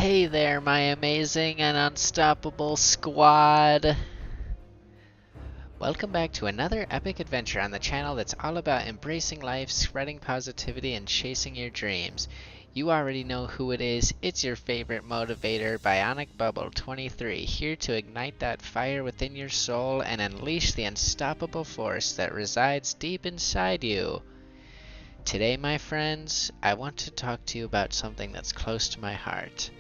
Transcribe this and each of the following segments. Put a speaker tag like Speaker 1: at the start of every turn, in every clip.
Speaker 1: Hey there, my amazing and unstoppable squad. Welcome back to another epic adventure on the channel that's all about embracing life, spreading positivity, and chasing your dreams. You already know who it is. It's your favorite motivator, Bionic Bubble 23, here to ignite that fire within your soul and unleash the unstoppable force that resides deep inside you. Today, my friends, I want to talk to you about something that's close to my heart.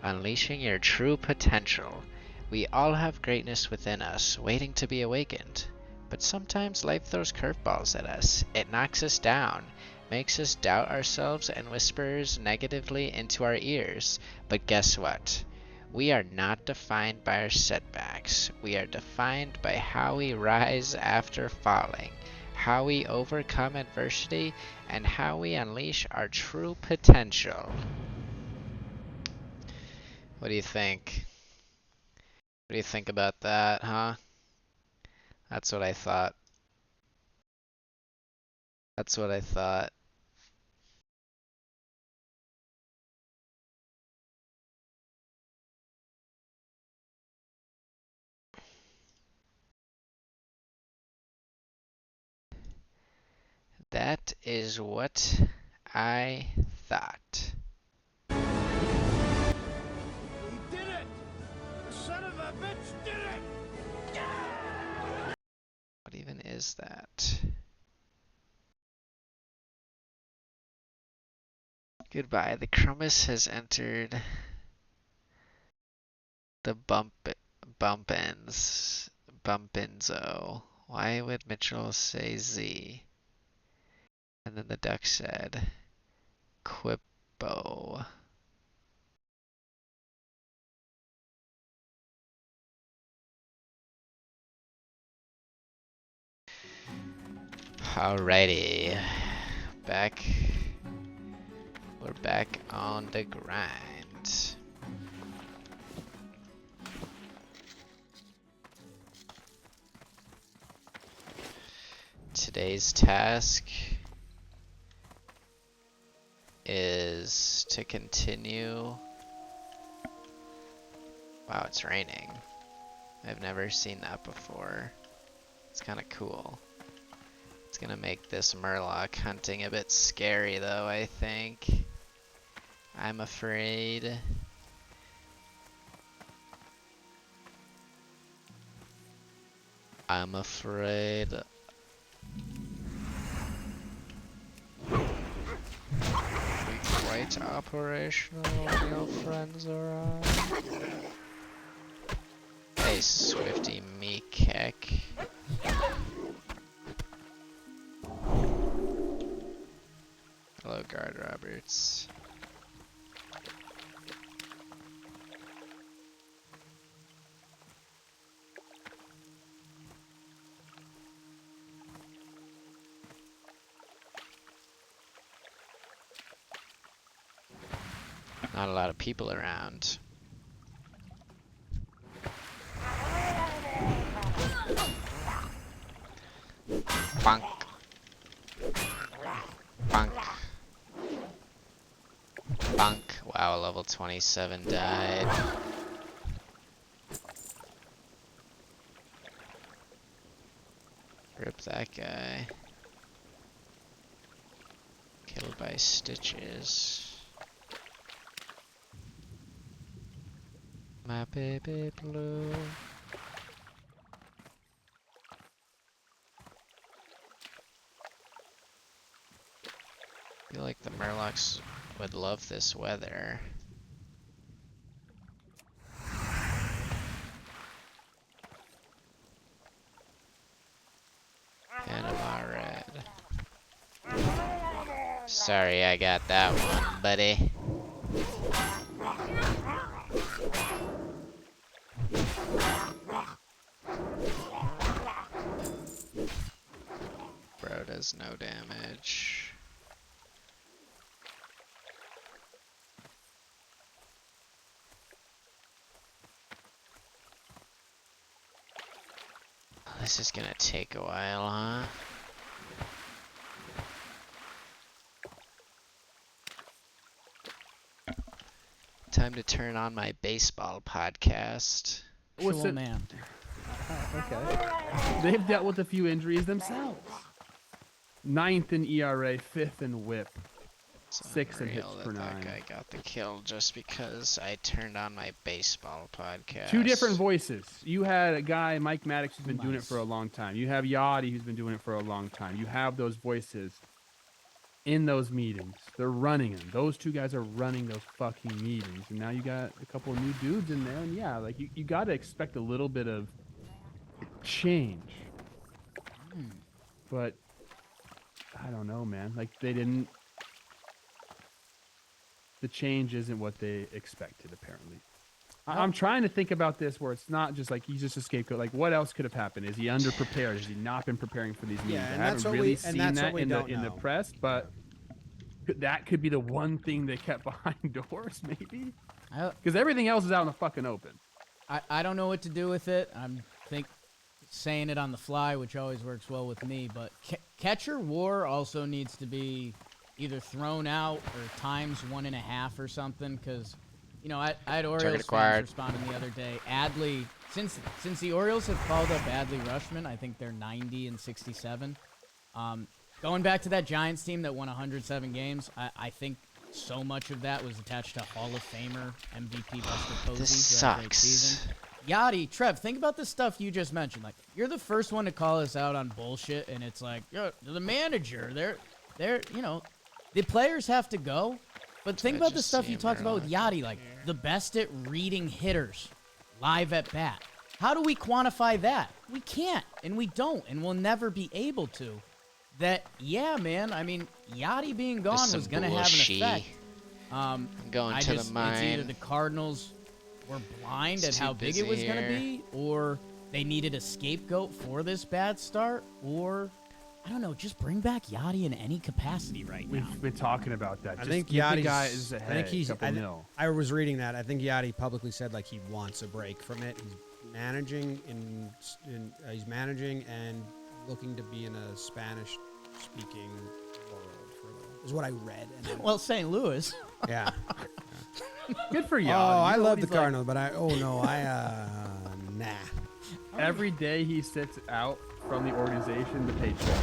Speaker 1: Unleashing your true potential. We all have greatness within us, waiting to be awakened. But sometimes life throws curveballs at us. It knocks us down, makes us doubt ourselves, and whispers negatively into our ears. But guess what? We are not defined by our setbacks. We are defined by how we rise after falling, how we overcome adversity, and how we unleash our true potential. What do you think? What do you think about that, huh? That's what I thought. That's what I thought. That is what I thought.
Speaker 2: He did it! The son of a bitch did it!
Speaker 1: What even is that? Goodbye. The Crumbus has entered the Bumpinzo. Why would Mitchell say Z? And then the duck said Quippo. Alrighty. We're back on the grind. Today's task is to continue. Wow, it's raining. I've never seen that before. It's kind of cool. It's gonna make this Murloc hunting a bit scary though, I think. I'm afraid. I'm afraid. Quite operational when your friends around. Hey, Swifty Meekek. Hello, Guard Roberts. Not a lot of people around. Bonk. Bonk. Bonk. Wow, level 27 died. Rip that guy. Killed by stitches. My baby blue. I feel like the Murlocs would love this weather. Panama Red. Sorry, I got that one, buddy. Bro does no damage. This is gonna take a while, huh? Time to turn on my baseball podcast.
Speaker 3: What's
Speaker 4: Actual
Speaker 3: it?
Speaker 4: man.
Speaker 3: Okay. They've dealt with a few injuries themselves. 9th in ERA, 5th in WHIP,
Speaker 1: It's
Speaker 3: 6th in hits
Speaker 1: unreal
Speaker 3: per
Speaker 1: that
Speaker 3: 9.
Speaker 1: guy got the kill just because I turned on my baseball podcast.
Speaker 3: 2 different voices. You had a guy, Mike Maddox, who's been doing it
Speaker 4: Nice.
Speaker 3: for a long time. You have Yachty, who's been doing it for a long time. You have those voices in those meetings. They're running them. Those 2 guys are running those fucking meetings. And now you got a couple of new dudes in there. And yeah, like you got to expect a little bit of change. But I don't know, man. Like they didn't. The change isn't what they expected, apparently. I'm trying to think about this where it's not just like he's just a scapegoat. Like, what else could have happened? Is he underprepared? Has he not been preparing for these meetings?
Speaker 5: and
Speaker 3: I
Speaker 5: that's
Speaker 3: haven't
Speaker 5: what
Speaker 3: really
Speaker 5: we-
Speaker 3: seen
Speaker 5: and that's
Speaker 3: that
Speaker 5: what we
Speaker 3: in the
Speaker 5: don't
Speaker 3: press, but that could be the one thing they kept behind doors, maybe. Because everything else is out in the fucking open.
Speaker 4: I don't know what to do with it. I'm saying it on the fly, which always works well with me. But catcher war also needs to be either thrown out or times 1.5 or something. Because, you know, I had Orioles fans responding the other day. Adley, since the Orioles have called up Adley Rushman, I think they're 90 and 67. Going back to that Giants team that won 107 games, I think so much of that was attached to Hall of Famer MVP Buster Posey.
Speaker 1: This
Speaker 4: who had a great
Speaker 1: sucks.
Speaker 4: season. Yachty, Trev, think about the stuff you just mentioned. Like, you're the first one to call us out on bullshit, and it's like, yo, the manager, they're, you know, the players have to go. But think about the stuff you talked about with Yachty, like the best at reading hitters live at bat. How do we quantify that? We can't, and we don't, and we'll never be able to. That, yeah, man, I mean, Yachty being gone was going to have an effect.
Speaker 1: I'm going to the mine.
Speaker 4: It's either the Cardinals were blind
Speaker 1: It's
Speaker 4: at how
Speaker 1: too
Speaker 4: big it was
Speaker 1: busy
Speaker 4: going to
Speaker 1: here.
Speaker 4: be, or they needed a scapegoat for this bad start, or, I don't know, just bring back Yachty in any capacity right now.
Speaker 3: We've been talking about that.
Speaker 5: I
Speaker 3: Just
Speaker 5: think
Speaker 3: give the
Speaker 5: Yachty's
Speaker 3: guy is ahead.
Speaker 5: I think he's.
Speaker 3: couple mil.
Speaker 5: I was reading that. I think Yachty publicly said like he wants a break from it. He's managing he's managing and looking to be in a Spanish-speaking world for a little. Is what I read. And then,
Speaker 4: Well, St. Louis.
Speaker 5: yeah.
Speaker 3: Good for you.
Speaker 5: Oh, I love the
Speaker 3: He's like,
Speaker 5: Cardinals, but nah.
Speaker 3: every day he sits out from the organization, the paycheck.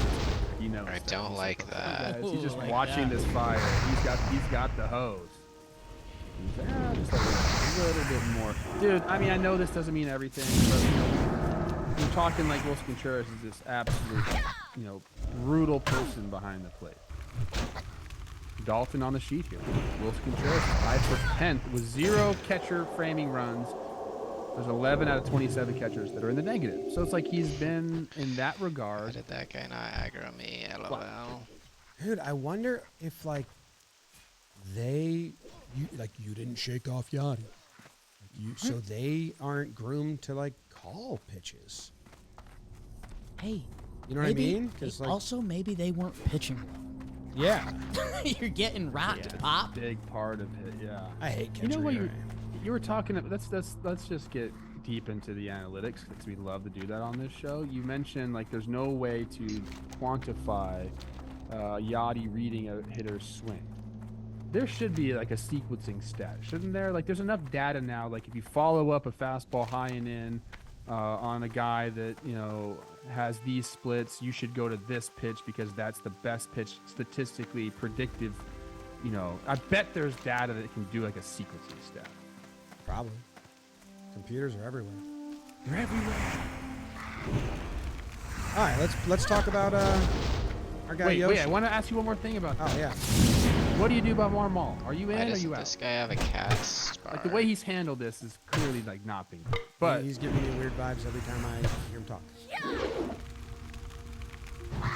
Speaker 3: He knows.
Speaker 1: I
Speaker 3: that.
Speaker 1: don't
Speaker 3: He's
Speaker 1: like that.
Speaker 3: He's just
Speaker 4: Like
Speaker 3: watching
Speaker 4: that.
Speaker 3: this fire. He's got the hose. He's like, just a little bit more, dude. I mean, I know this doesn't mean everything, but you know, you're talking like Wilson Contreras is this absolute, you know, brutal person behind the plate. Dalton on the sheet here. Wilson Contreras tied for 10th with 0 catcher framing runs. There's 11 out of 27 catchers that are in the negative. So it's like he's been, in that
Speaker 1: Why
Speaker 3: regard,
Speaker 1: did that guy not aggro me? LOL.
Speaker 5: Dude, I wonder if like you didn't shake off Yachty. So they aren't groomed to like call pitches.
Speaker 4: Hey,
Speaker 5: You know what I mean? 'Cause, like,
Speaker 4: also, maybe they weren't pitching.
Speaker 5: yeah,
Speaker 4: You're getting rocked,
Speaker 3: it's
Speaker 4: Pop.
Speaker 3: a big part of it. Yeah.
Speaker 5: I hate catcher.
Speaker 3: You know what
Speaker 5: ERA.
Speaker 3: you were talking about? Let's just get deep into the analytics because we love to do that on this show. You mentioned like there's no way to quantify Yachty reading a hitter's swing. There should be like a sequencing stat, shouldn't there? Like there's enough data now. Like if you follow up a fastball high and in on a guy that you know has these splits, you should go to this pitch because that's the best pitch statistically predictive. You know, I bet there's data that can do like a sequencing stat.
Speaker 5: Probably. Computers are everywhere.
Speaker 3: They're everywhere.
Speaker 5: All right, let's talk about our guy
Speaker 3: Wait,
Speaker 5: Yoshi.
Speaker 3: I want to ask you one more thing about that.
Speaker 5: Oh yeah.
Speaker 3: What do you do about Marmal? Are you in
Speaker 1: Why
Speaker 3: or are
Speaker 1: doesn't
Speaker 3: you out?
Speaker 1: this guy have a cat star?
Speaker 3: Like the way he's handled this is clearly like not being good. But
Speaker 5: He's giving me weird vibes every time I hear him talk.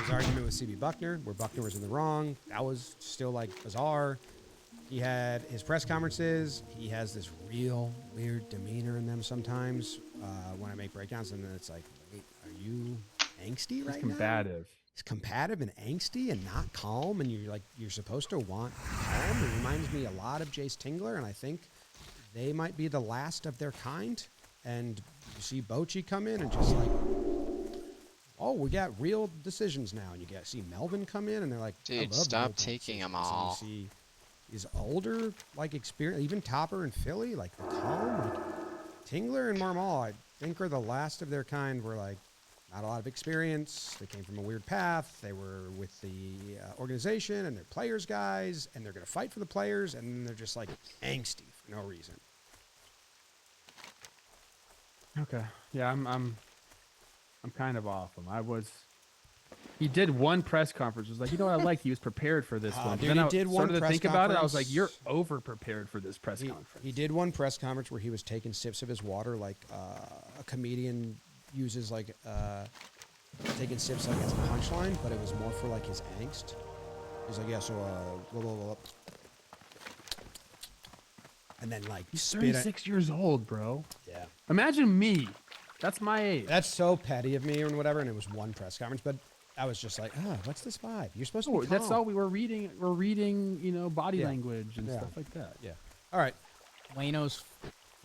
Speaker 5: His argument with CB Buckner, where Buckner was in the wrong, that was still like bizarre. He had his press conferences. He has this real weird demeanor in them sometimes when I make breakdowns, and then it's like, wait, are you angsty right
Speaker 3: he's
Speaker 5: now?
Speaker 3: combative.
Speaker 5: He's combative and angsty and not calm, and you're supposed to want calm. It reminds me a lot of Jace Tingler, and I think they might be the last of their kind. And you see Bochy come in and just like, oh, we got real decisions now. And you see Melvin come in, and they're like, I
Speaker 1: Dude,
Speaker 5: love
Speaker 1: stop
Speaker 5: real
Speaker 1: taking
Speaker 5: decisions.
Speaker 1: them all.
Speaker 5: And you see these older, like, experience, even Topper and Philly, like the calm, like Tingler and Marmal, I think are the last of their kind where, like, not a lot of experience. They came from a weird path. They were with the organization and they're players guys and they're going to fight for the players and then they're just like angsty for no reason.
Speaker 3: Okay. Yeah, I'm kind of off him. He did one press conference. It was like, you know what I liked? He was prepared for this one.
Speaker 5: Dude,
Speaker 3: Then
Speaker 5: he
Speaker 3: I
Speaker 5: did one
Speaker 3: started to
Speaker 5: press
Speaker 3: think about it. I was
Speaker 5: conference.
Speaker 3: like, you're over prepared for this press conference.
Speaker 5: He did one press conference where he was taking sips of his water like a comedian uses, like taking sips like as a punchline, but it was more for like his angst. He's like, yeah, so blah, blah, blah. And then like
Speaker 3: He's
Speaker 5: spit it.
Speaker 3: 36 years old, bro.
Speaker 5: Yeah.
Speaker 3: Imagine me. That's my age.
Speaker 5: That's so petty of me or whatever, and it was one press conference, but I was just like, what's this vibe? You're supposed to be calm.
Speaker 3: That's all we were reading. We're reading, body
Speaker 5: Yeah.
Speaker 3: language and
Speaker 5: Yeah.
Speaker 3: stuff like that.
Speaker 5: Yeah. All right.
Speaker 4: Wayno's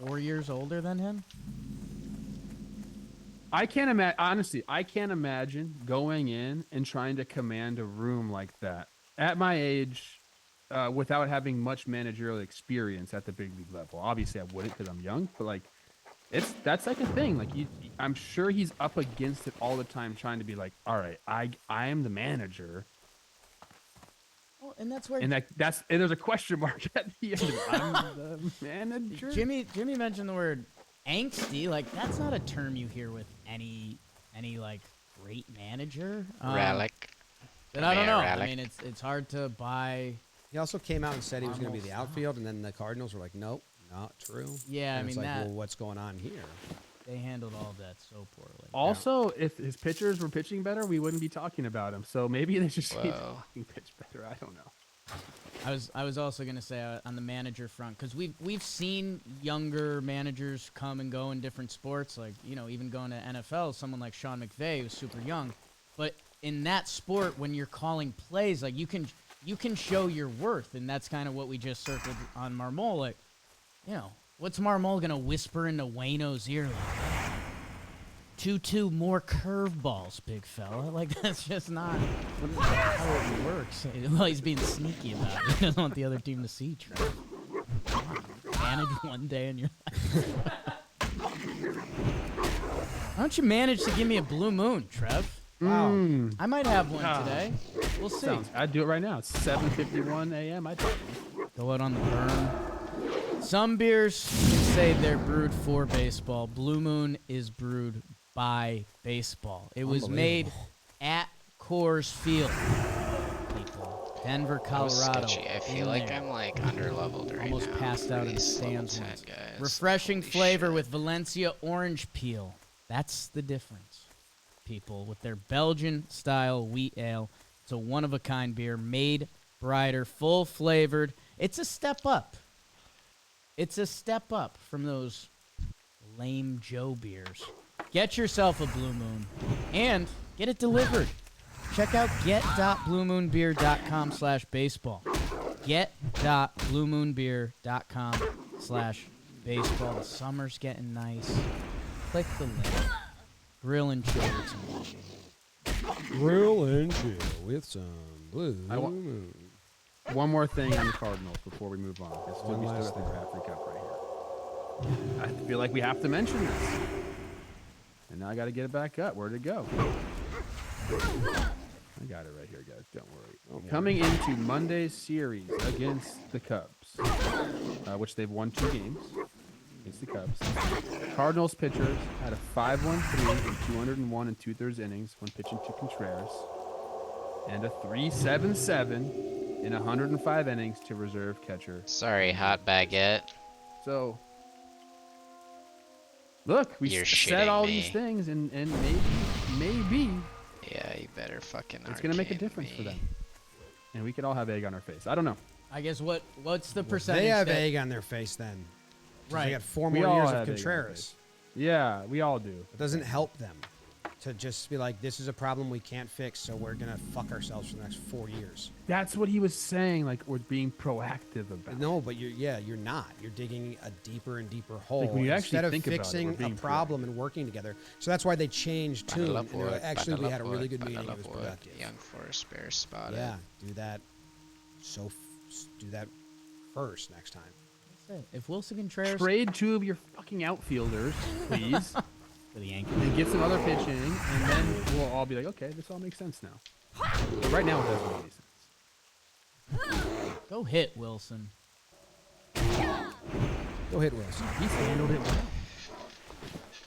Speaker 4: 4 years older than him.
Speaker 3: I can't imagine. Honestly, I can't imagine going in and trying to command a room like that at my age, without having much managerial experience at the big league level. Obviously, I wouldn't because I'm young, but like, that's like a thing. Like, I'm sure he's up against it all the time, trying to be like, all right, I am the manager,
Speaker 4: Well, and that's where
Speaker 3: and and there's a question mark at the end. I'm the manager.
Speaker 4: Jimmy mentioned the word angsty. Like, that's not a term you hear with any like great manager.
Speaker 1: Relic.
Speaker 4: But I don't know.
Speaker 1: Relic.
Speaker 4: I mean, it's hard to buy.
Speaker 5: He also came out and said he was going to be the
Speaker 4: Almost
Speaker 5: outfield, and then the Cardinals were like, nope, not true.
Speaker 4: Yeah,
Speaker 5: And
Speaker 4: I
Speaker 5: it's
Speaker 4: mean,
Speaker 5: like,
Speaker 4: that
Speaker 5: well, what's going on here?
Speaker 4: they handled all of that so poorly.
Speaker 3: Also, if his pitchers were pitching better, we wouldn't be talking about him. So maybe they just need to
Speaker 1: Whoa.
Speaker 3: fucking pitch better. I don't know.
Speaker 4: I was also gonna say on the manager front, because we've seen younger managers come and go in different sports, like even going to NFL, someone like Sean McVay who's super young, but in that sport when you're calling plays, like you can show your worth, and that's kind of what we just circled on Marmol. Like, what's Marmol gonna whisper into Wayno's ear like? 2-2 more curveballs, big fella. Like, that's just not how it works. Well, he's being sneaky about it. He doesn't want the other team to see Trev. Manage one day in your life. Why don't you manage to give me a blue moon, Trev?
Speaker 5: Wow.
Speaker 4: I might have one today. We'll see.
Speaker 3: I'd do it right now. It's 7:51 a.m. I'd do it.
Speaker 4: Go out on the burn. Some beers say they're brewed for baseball. Blue Moon is brewed by baseball. It was made at Coors Field. People. Denver,
Speaker 1: That was
Speaker 4: Colorado.
Speaker 1: sketchy. I feel
Speaker 4: in
Speaker 1: like
Speaker 4: there.
Speaker 1: I'm like underleveled right
Speaker 4: Almost
Speaker 1: now.
Speaker 4: passed out in the
Speaker 1: Please, level
Speaker 4: stands
Speaker 1: 10,
Speaker 4: once.
Speaker 1: guys.
Speaker 4: Refreshing
Speaker 1: Holy
Speaker 4: flavor
Speaker 1: shit.
Speaker 4: with Valencia orange peel. That's the difference, people. With their Belgian-style wheat ale. It's a one-of-a-kind beer, made brighter, full-flavored. It's a step up. It's a step up from those lame Joe beers. Get yourself a Blue Moon and get it delivered. Check out get.bluemoonbeer.com/baseball. Get.bluemoonbeer.com/baseball. The summer's getting nice. Click the link. Grill and chill with some Blue Moon.
Speaker 5: Grill and chill with some blue
Speaker 3: I wa-
Speaker 5: moon.
Speaker 3: One more thing on the Cardinals before we move on. We still
Speaker 5: One
Speaker 3: got
Speaker 5: last
Speaker 3: the
Speaker 5: thing.
Speaker 3: Bradley Cup right here. I feel like we have to mention this. And now I got to get it back up. Where'd it go? I got it right here, guys. Don't worry. Coming into Monday's series against the Cubs, which they've won 2 games against the Cubs. Cardinals pitchers had a 5.13 in 201 and 2/3 innings when pitching to Contreras, and a 3.77 in 105 innings to reserve catcher.
Speaker 1: Sorry, hot baguette.
Speaker 3: So, look, we
Speaker 1: You're
Speaker 3: said all
Speaker 1: shitting
Speaker 3: these
Speaker 1: me.
Speaker 3: things, and maybe
Speaker 1: Yeah, you better fucking.
Speaker 3: it's gonna make a
Speaker 1: arcane
Speaker 3: difference for
Speaker 1: me.
Speaker 3: them, and we could all have egg on our face. I don't know.
Speaker 4: I guess what's the percentage?
Speaker 5: They have
Speaker 4: that-
Speaker 5: egg on their face then. 'Cause
Speaker 4: Right.
Speaker 5: They got 4
Speaker 3: We
Speaker 5: more
Speaker 3: all
Speaker 5: years
Speaker 3: have
Speaker 5: of
Speaker 3: egg on our
Speaker 5: Contreras.
Speaker 3: Yeah, we all do.
Speaker 5: It doesn't help them to just be like, this is a problem we can't fix, so we're going to fuck ourselves for the next 4 years.
Speaker 3: That's what he was saying. Like, we're being proactive about.
Speaker 5: No, but you're not. You're digging a deeper and deeper hole
Speaker 3: when you actually
Speaker 5: instead of
Speaker 3: think about it,
Speaker 5: fixing
Speaker 3: we're
Speaker 5: a
Speaker 3: being
Speaker 5: problem and working together. So that's why they changed tune.
Speaker 1: Bundle
Speaker 5: And
Speaker 1: up
Speaker 5: they're
Speaker 1: wood,
Speaker 5: like, actually, we
Speaker 1: bundle
Speaker 5: had a
Speaker 1: up
Speaker 5: really
Speaker 1: wood,
Speaker 5: good meeting. It
Speaker 1: bundle
Speaker 5: was
Speaker 1: up wood.
Speaker 5: productive.
Speaker 1: Young forest bear spotted.
Speaker 5: Yeah, do that. Do that first next time.
Speaker 4: That's it. If Wilson Contreras
Speaker 3: Trade 2 of your fucking outfielders, please,
Speaker 4: for the Yankees.
Speaker 3: and get some other pitching, and then we'll all be like, okay, this all makes sense now. But right now, it doesn't make any sense.
Speaker 4: Go hit, Wilson.
Speaker 5: Go hit Wilson.
Speaker 3: He's handled it well.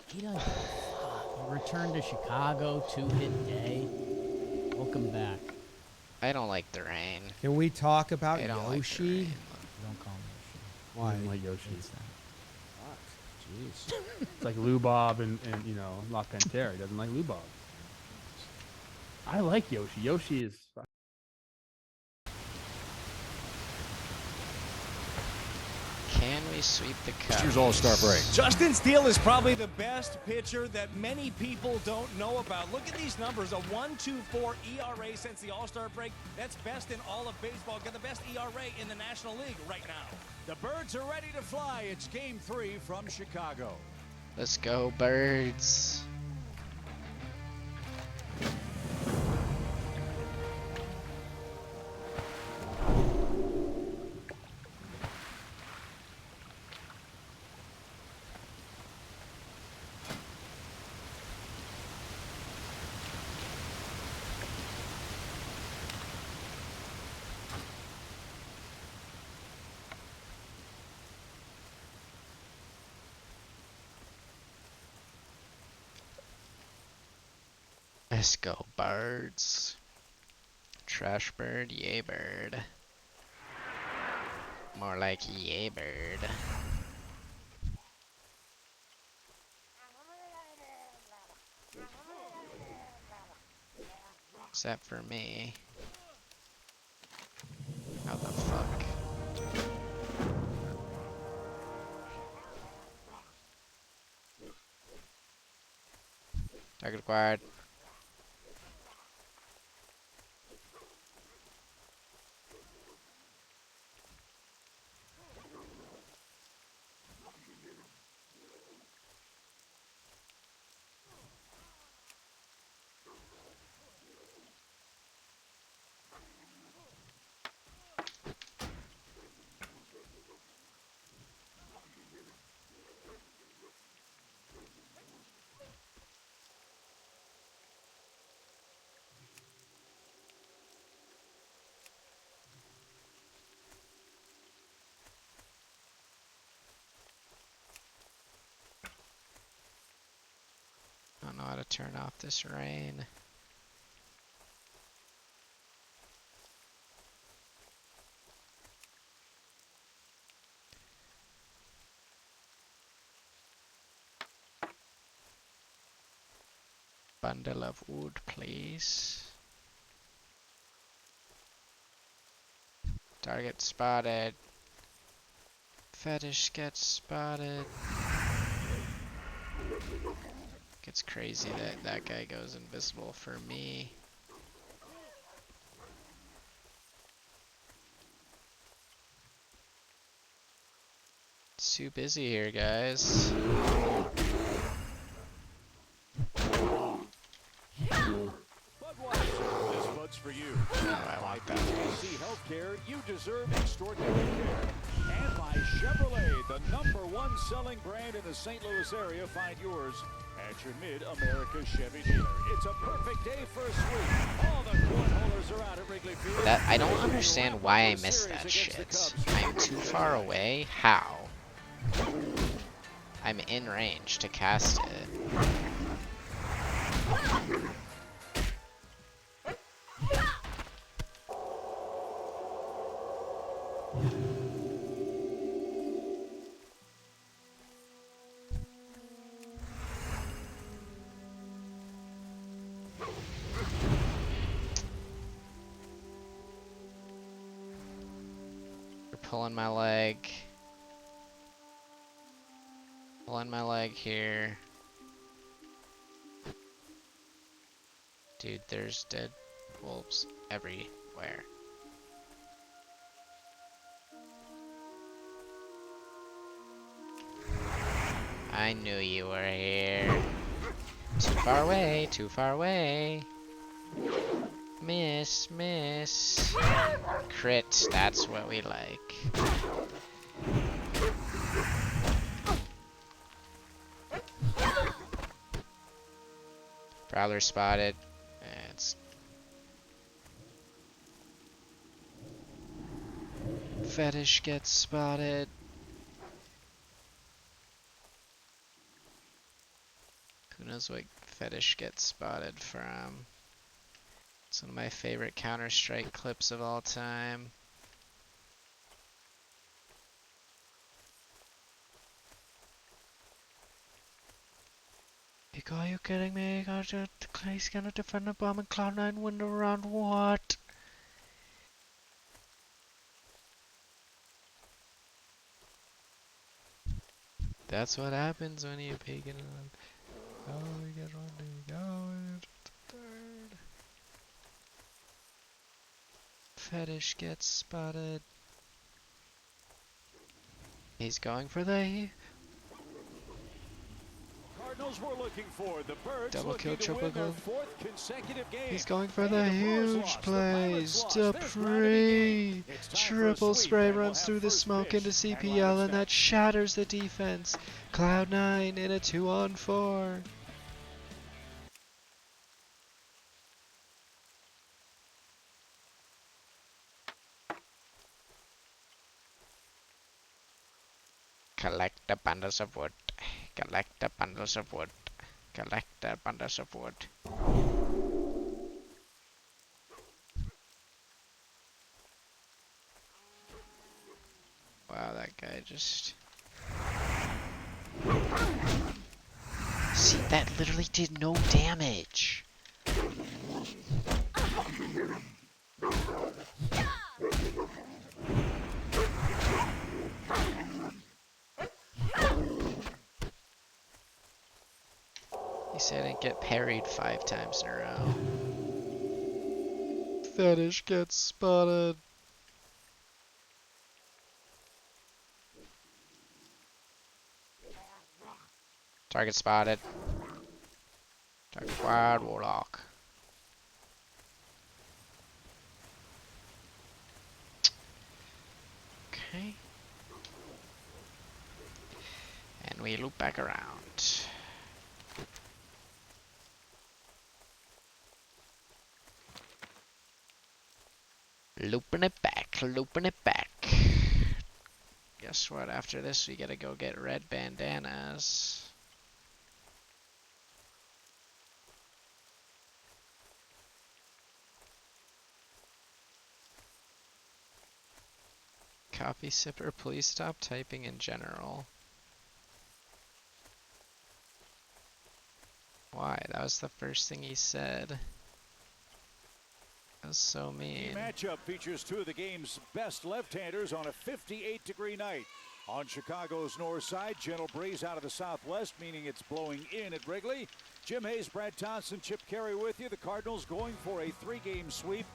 Speaker 4: He does. Return to Chicago, 2-hit day. Welcome back.
Speaker 1: I don't like the rain.
Speaker 5: Can we talk about
Speaker 1: I don't like the
Speaker 5: Yoshi?
Speaker 1: rain.
Speaker 4: Don't call me
Speaker 5: Why?
Speaker 3: I didn't like Yoshi.
Speaker 4: Yoshi.
Speaker 5: Fuck. Jeez.
Speaker 3: It's like Lubob and you know, La Pantera. He doesn't like Lubob. I like Yoshi. Yoshi is...
Speaker 1: Can we sweep the cup?
Speaker 6: Here's All-Star break.
Speaker 2: Justin Steele is probably the best pitcher that many people don't know about. Look at these numbers, a 1.24 ERA since the All-Star break. That's best in all of baseball. Got the best ERA in the National League right now.
Speaker 6: The Birds are ready to fly. It's Game 3 from Chicago.
Speaker 1: Let's go, Birds. Let's go, Birds. Trash bird, yay bird. More like yay bird. Except for me. How the fuck? Target acquired. I don't know how to turn off this rain. Bundle of wood, please. Target spotted. Fetish gets spotted. It's crazy that that guy goes invisible for me. It's too busy here, guys.
Speaker 6: Budweiser, this bud's for you.
Speaker 1: Oh, I want that.
Speaker 6: BC Healthcare, you deserve extraordinary care. And by Chevrolet, the #1 selling brand in the St. Louis area. Find yours at your Mid-America Chevy dealer. It's a perfect day for a sweep. All the cornholers are out at Wrigley Field.
Speaker 1: That I don't understand why I missed that shit. I'm too far away. How? I'm in range to cast it. You're pulling my leg. Pulling my leg here. Dude, there's dead wolves everywhere. I knew you were here. Too far away, too far away. Miss, miss. Crit, that's what we like. Prowler spotted. It's Fetish gets spotted. Who knows what Fetish gets spotted from? It's one of my favorite Counter-Strike clips of all time. Are you kidding me? He's gonna defend the bomb and Cloud9 win the round. What? That's what happens when you peek it on. Oh, we get one, go third. Fetish gets spotted. He's going for the
Speaker 6: Cardinals were looking for the Birds
Speaker 1: double kill,
Speaker 6: looking to
Speaker 1: triple
Speaker 6: win their
Speaker 1: kill.
Speaker 6: fourth consecutive game.
Speaker 1: He's going for
Speaker 6: And
Speaker 1: the
Speaker 6: Roars
Speaker 1: huge
Speaker 6: lost, the
Speaker 1: plays.
Speaker 6: Pirates lost.
Speaker 1: The
Speaker 6: There's round of the game.
Speaker 1: pre
Speaker 6: It's time for a
Speaker 1: triple
Speaker 6: sweep,
Speaker 1: spray
Speaker 6: and we'll
Speaker 1: runs
Speaker 6: have
Speaker 1: through the
Speaker 6: first
Speaker 1: smoke
Speaker 6: pitch
Speaker 1: into
Speaker 6: and
Speaker 1: CPL,
Speaker 6: lineup
Speaker 1: and that
Speaker 6: stats.
Speaker 1: shatters the defense. Cloud9 in a 2-on-4. Collect the bundles of wood. Collect the bundles of wood. Collect the bundles of wood. Wow, that guy just... See, that literally did no damage. He said I didn't get parried 5 times in a row. Fetish gets spotted. Target spotted. Target acquired, Warlock. Okay. And we loop back around. Looping it back, looping it back. Guess what? After this, we gotta go get red bandanas. Copy Sipper, please stop typing in general. Why? That was the first thing he said. That was so
Speaker 6: The
Speaker 1: mean.
Speaker 6: matchup features two of the game's best left-handers on a 58-degree night. On Chicago's north side, gentle breeze out of the southwest, meaning it's blowing in at Wrigley. Jim Hayes, Brad Thompson, Chip Carey with you. The Cardinals going for a 3-game sweep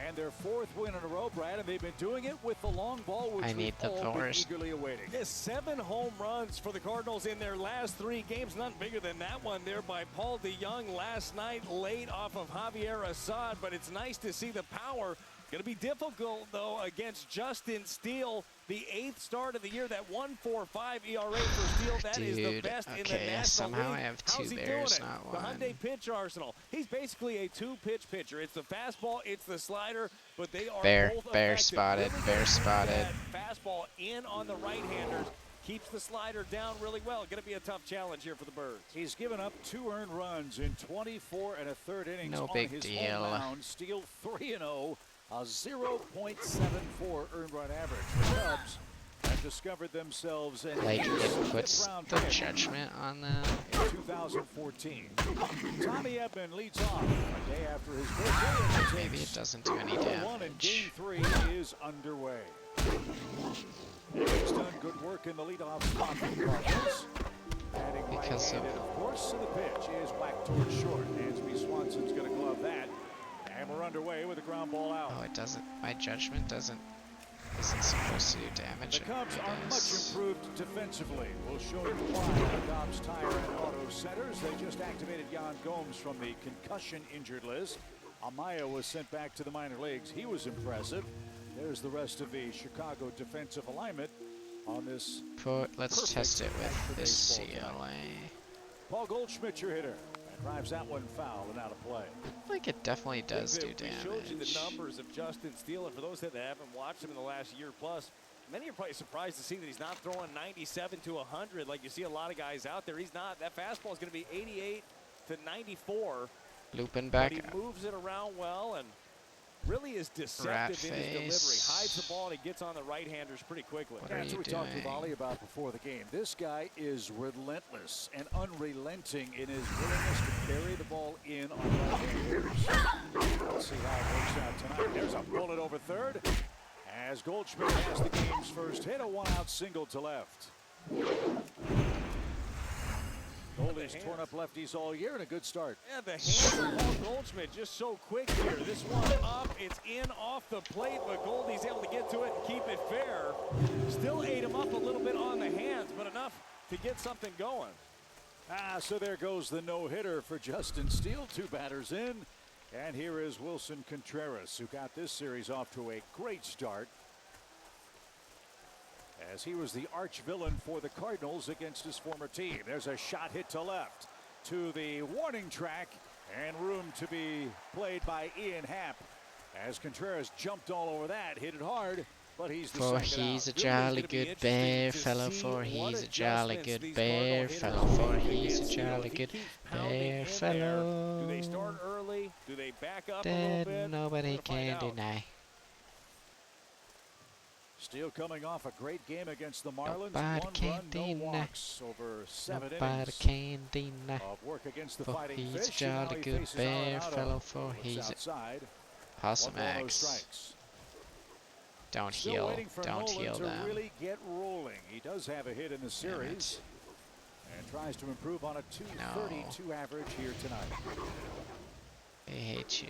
Speaker 6: and their 4th win in a row, Brad, and they've been doing it with the long ball, which
Speaker 1: I need
Speaker 6: we've
Speaker 1: the
Speaker 6: all been
Speaker 1: forest.
Speaker 6: eagerly awaiting.
Speaker 2: Yes, 7 home runs for the Cardinals in their last 3 games. None bigger than that one there by Paul DeJong last night, late off of Javier Assad. But it's nice to see the power. Going to be difficult, though, against Justin Steele, the 8th start of the year. That 1.45 ERA for Steele, that is the
Speaker 1: Dude,
Speaker 2: best in the
Speaker 1: okay,
Speaker 2: National
Speaker 1: somehow
Speaker 2: League.
Speaker 1: I have
Speaker 2: How's
Speaker 1: 2
Speaker 2: he
Speaker 1: bears,
Speaker 2: doing it?
Speaker 1: not
Speaker 2: The
Speaker 1: 1.
Speaker 2: Hyundai pitch arsenal. He's basically a 2-pitch pitcher. It's the fastball, it's the slider, but they are
Speaker 1: Bear,
Speaker 2: both
Speaker 1: bear
Speaker 2: effective.
Speaker 1: spotted,
Speaker 2: Really
Speaker 1: bear
Speaker 2: good to keep
Speaker 1: spotted.
Speaker 2: that fastball in on the right-handers. Keeps the slider down really well. Going to be a tough challenge here for the Birds.
Speaker 6: He's given up 2 earned runs in 24 1/3 innings
Speaker 1: No
Speaker 6: on
Speaker 1: big
Speaker 6: his
Speaker 1: deal.
Speaker 6: home mound. Steele 3-0, a 0.74 earned run average. The Cubs have discovered themselves an
Speaker 1: Like, it puts
Speaker 6: round
Speaker 1: the
Speaker 6: pick
Speaker 1: judgment on them.
Speaker 6: in 2014. Tommy Edman leads off a day after his birthday. And
Speaker 1: Maybe it
Speaker 6: takes
Speaker 1: doesn't do any
Speaker 6: 1 and Game
Speaker 1: damage.
Speaker 6: 3 is underway. He's done good work in the leadoff spot for the Cardinals. Batting
Speaker 1: Because
Speaker 6: right-handed, of course, so the pitch is whacked towards short. Dansby Swanson's going to glove that. And we're underway with a ground ball out.
Speaker 1: Oh, it doesn't. My judgment isn't supposed to do damage.
Speaker 6: The Cubs
Speaker 1: I
Speaker 6: are much
Speaker 1: guess.
Speaker 6: improved defensively. We'll show you why at the Dobbs Tire and Auto Centers. They just activated Jan Gomes from the concussion injured list. Amaya was sent back to the minor leagues. He was impressive. There's the rest of the Chicago defensive alignment on this.
Speaker 1: Let's test it with
Speaker 6: for
Speaker 1: this
Speaker 6: baseball
Speaker 1: CLA.
Speaker 6: Paul Goldschmidt, your hitter. That drives that one foul and out of play.
Speaker 1: Like it definitely does do
Speaker 7: We showed you the
Speaker 1: damage.
Speaker 7: numbers of Justin Steele, and for those that haven't watched him in the last year plus, many are probably surprised to see that he's not throwing 97 to 100 like you see a lot of guys out there. He's not. That fastball is going to be 88 to 94.
Speaker 1: Looping
Speaker 7: But
Speaker 1: back.
Speaker 7: he moves it around well and really is deceptive in his delivery. Hides the ball and he gets on the right-handers pretty quickly.
Speaker 1: What are
Speaker 6: That's
Speaker 1: you
Speaker 6: what we talked with
Speaker 1: doing?
Speaker 6: Ollie about before the game. This guy is relentless and unrelenting in his willingness to bury the ball in on right-hand hitters. Let's see how it works out tonight. There's a bullet over third as Goldschmidt has the game's first hit, a one-out single to left. Goldie's torn up lefties all year and a good start.
Speaker 7: Yeah, the hands of Paul Goldschmidt just so quick here. This one up, it's in off the plate, but Goldie's able to get to it and keep it fair. Still ate him up a little bit on the hands, but enough to get something going.
Speaker 6: So there goes the no-hitter for Justin Steele. 2 batters in. And here is Wilson Contreras, who got this series off to a great start, as he was the arch villain for the Cardinals against his former team. There's a shot hit to left to the warning track, and room to be played by Ian Happ, as Contreras jumped all over that, hit it hard, but he's the
Speaker 1: For
Speaker 6: second
Speaker 1: he's a
Speaker 6: out.
Speaker 1: jolly good bear fellow, for he's a jolly good bear fellow, for he's a jolly good bear fellow.
Speaker 7: Do they start early? Do they back up a little
Speaker 1: That
Speaker 7: bit?
Speaker 1: nobody
Speaker 7: We're gonna
Speaker 1: can
Speaker 7: find out.
Speaker 1: deny.
Speaker 6: Steele coming off a great game against the Marlins.
Speaker 1: Nobody
Speaker 6: 1
Speaker 1: can
Speaker 6: run, no
Speaker 1: deny.
Speaker 6: walks over 7
Speaker 1: Nobody
Speaker 6: innings
Speaker 1: can deny.
Speaker 6: of work against the
Speaker 1: For
Speaker 6: Fighting
Speaker 1: he's a
Speaker 6: Fish. And now
Speaker 1: jolly
Speaker 6: he
Speaker 1: good
Speaker 6: faces
Speaker 1: bear
Speaker 6: Arenado.
Speaker 1: fellow, for
Speaker 6: Looks
Speaker 1: he's a
Speaker 6: outside.
Speaker 1: Possum
Speaker 6: 1 ball, no
Speaker 1: X.
Speaker 6: strikes.
Speaker 1: Don't
Speaker 6: Still
Speaker 1: heal.
Speaker 6: waiting for
Speaker 1: Don't
Speaker 6: Nolan
Speaker 1: heal
Speaker 6: to
Speaker 1: them.
Speaker 6: really get rolling. He does have a hit in the series and tries to improve on a 232 average here tonight.
Speaker 1: I hate you.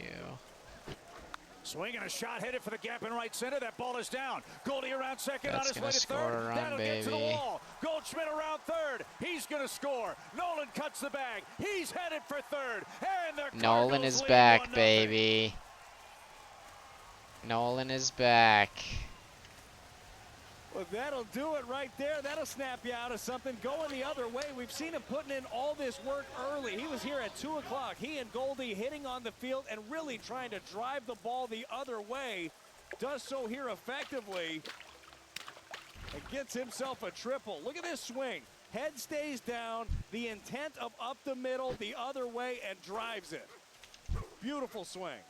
Speaker 6: Swing and a shot headed for the gap in right center. That ball is down. Goldie around second,
Speaker 1: That's
Speaker 6: on his
Speaker 1: gonna
Speaker 6: way to
Speaker 1: score
Speaker 6: third.
Speaker 1: a run,
Speaker 6: That'll get to the
Speaker 1: baby.
Speaker 6: wall. Goldschmidt around third. He's going to score. Nolan cuts the bag. He's headed for third. And the
Speaker 1: Nolan
Speaker 6: Cardinals
Speaker 1: is
Speaker 6: lead
Speaker 1: back,
Speaker 6: 1-0.
Speaker 1: baby. Nolan is back.
Speaker 7: Well, that'll do it right there. That'll snap you out of something. Going the other way. We've seen him putting in all this work early. He was here at 2 o'clock. He and Goldie hitting on the field and really trying to drive the ball the other way. Does so here effectively. And gets himself a triple. Look at this swing. Head stays down. The intent of up the middle the other way and drives it. Beautiful swing.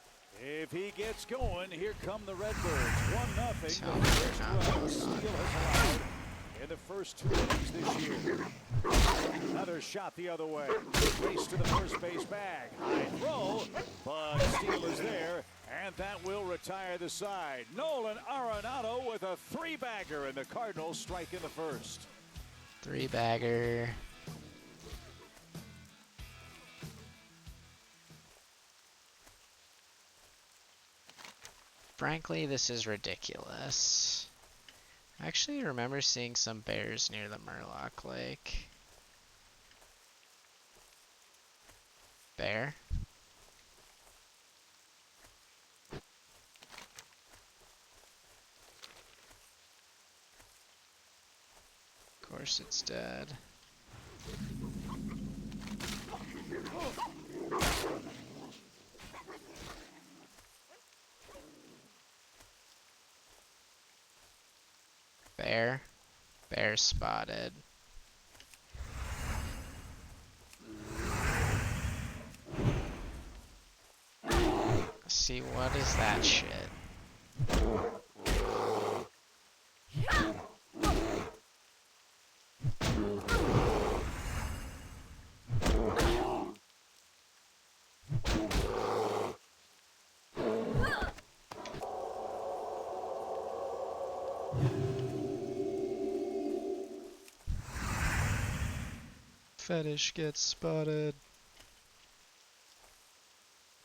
Speaker 6: If he gets going, here come the Redbirds. 1-0.
Speaker 1: Tell
Speaker 6: The
Speaker 1: me
Speaker 6: first
Speaker 1: they're not
Speaker 6: run Steele has allowed in the first 2 innings this year. Another shot the other way. Race to the first base bag. High throw, but Steele is there, and that will retire the side. Nolan Arenado with a 3-bagger, and the Cardinals strike in the first.
Speaker 1: 3-bagger. Frankly, this is ridiculous. I actually remember seeing some bears near the Murloc Lake. Bear? Of course it's dead. Bear. Bear spotted. See, what is that shit? Fetish gets spotted.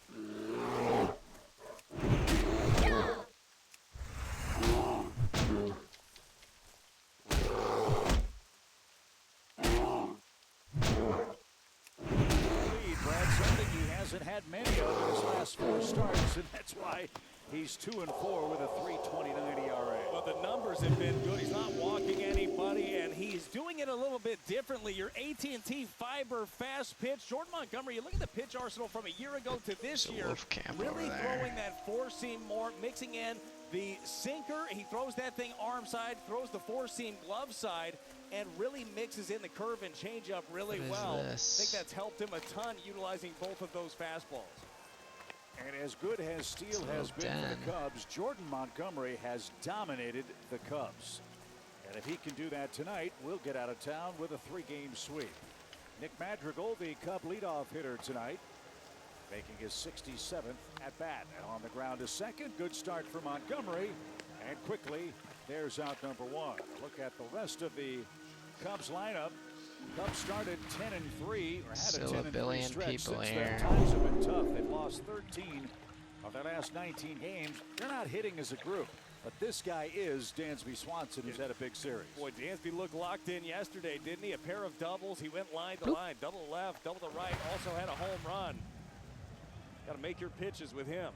Speaker 6: Lead, Brad, something he hasn't had many of his last 4 starts, and that's why he's 2-4 with a 3.29 ERA.
Speaker 2: Well, the numbers have been good. He's not walking anybody, and he's doing it a little bit differently. Your AT&T fiber fast pitch. Jordan Montgomery, you look at the pitch arsenal from a year ago to this
Speaker 1: There's a
Speaker 2: year.
Speaker 1: wolf camp
Speaker 2: Really
Speaker 1: over there.
Speaker 2: throwing that four-seam more, mixing in the sinker. He throws that thing arm side, throws the four-seam glove side, and really mixes in the curve and changeup really
Speaker 1: What is
Speaker 2: well.
Speaker 1: this?
Speaker 2: I think that's helped him a ton utilizing both of those fastballs.
Speaker 6: And as good as Steele has been for the Cubs, Jordan Montgomery has dominated the Cubs. And if he can do that tonight, we'll get out of town with a 3-game sweep. Nick Madrigal, the Cub leadoff hitter tonight, making his 67th at bat. And on the ground to second. Good start for Montgomery. And quickly, there's out number 1. Look at the rest of the Cubs lineup. Cubs started 10-3, or had
Speaker 1: Still
Speaker 6: a
Speaker 1: a
Speaker 6: 10-3
Speaker 1: billion
Speaker 6: stretch.
Speaker 1: people
Speaker 6: Since
Speaker 1: here.
Speaker 6: their ties have been tough. They've lost 13 of their last 19 games. They're not hitting as a group. But this guy is Dansby Swanson, who's had a big series.
Speaker 2: Boy, Dansby looked locked in yesterday, didn't he? A pair of doubles. He went line to line, double the left, double the right. Also had a home run. Got to make your pitches with him.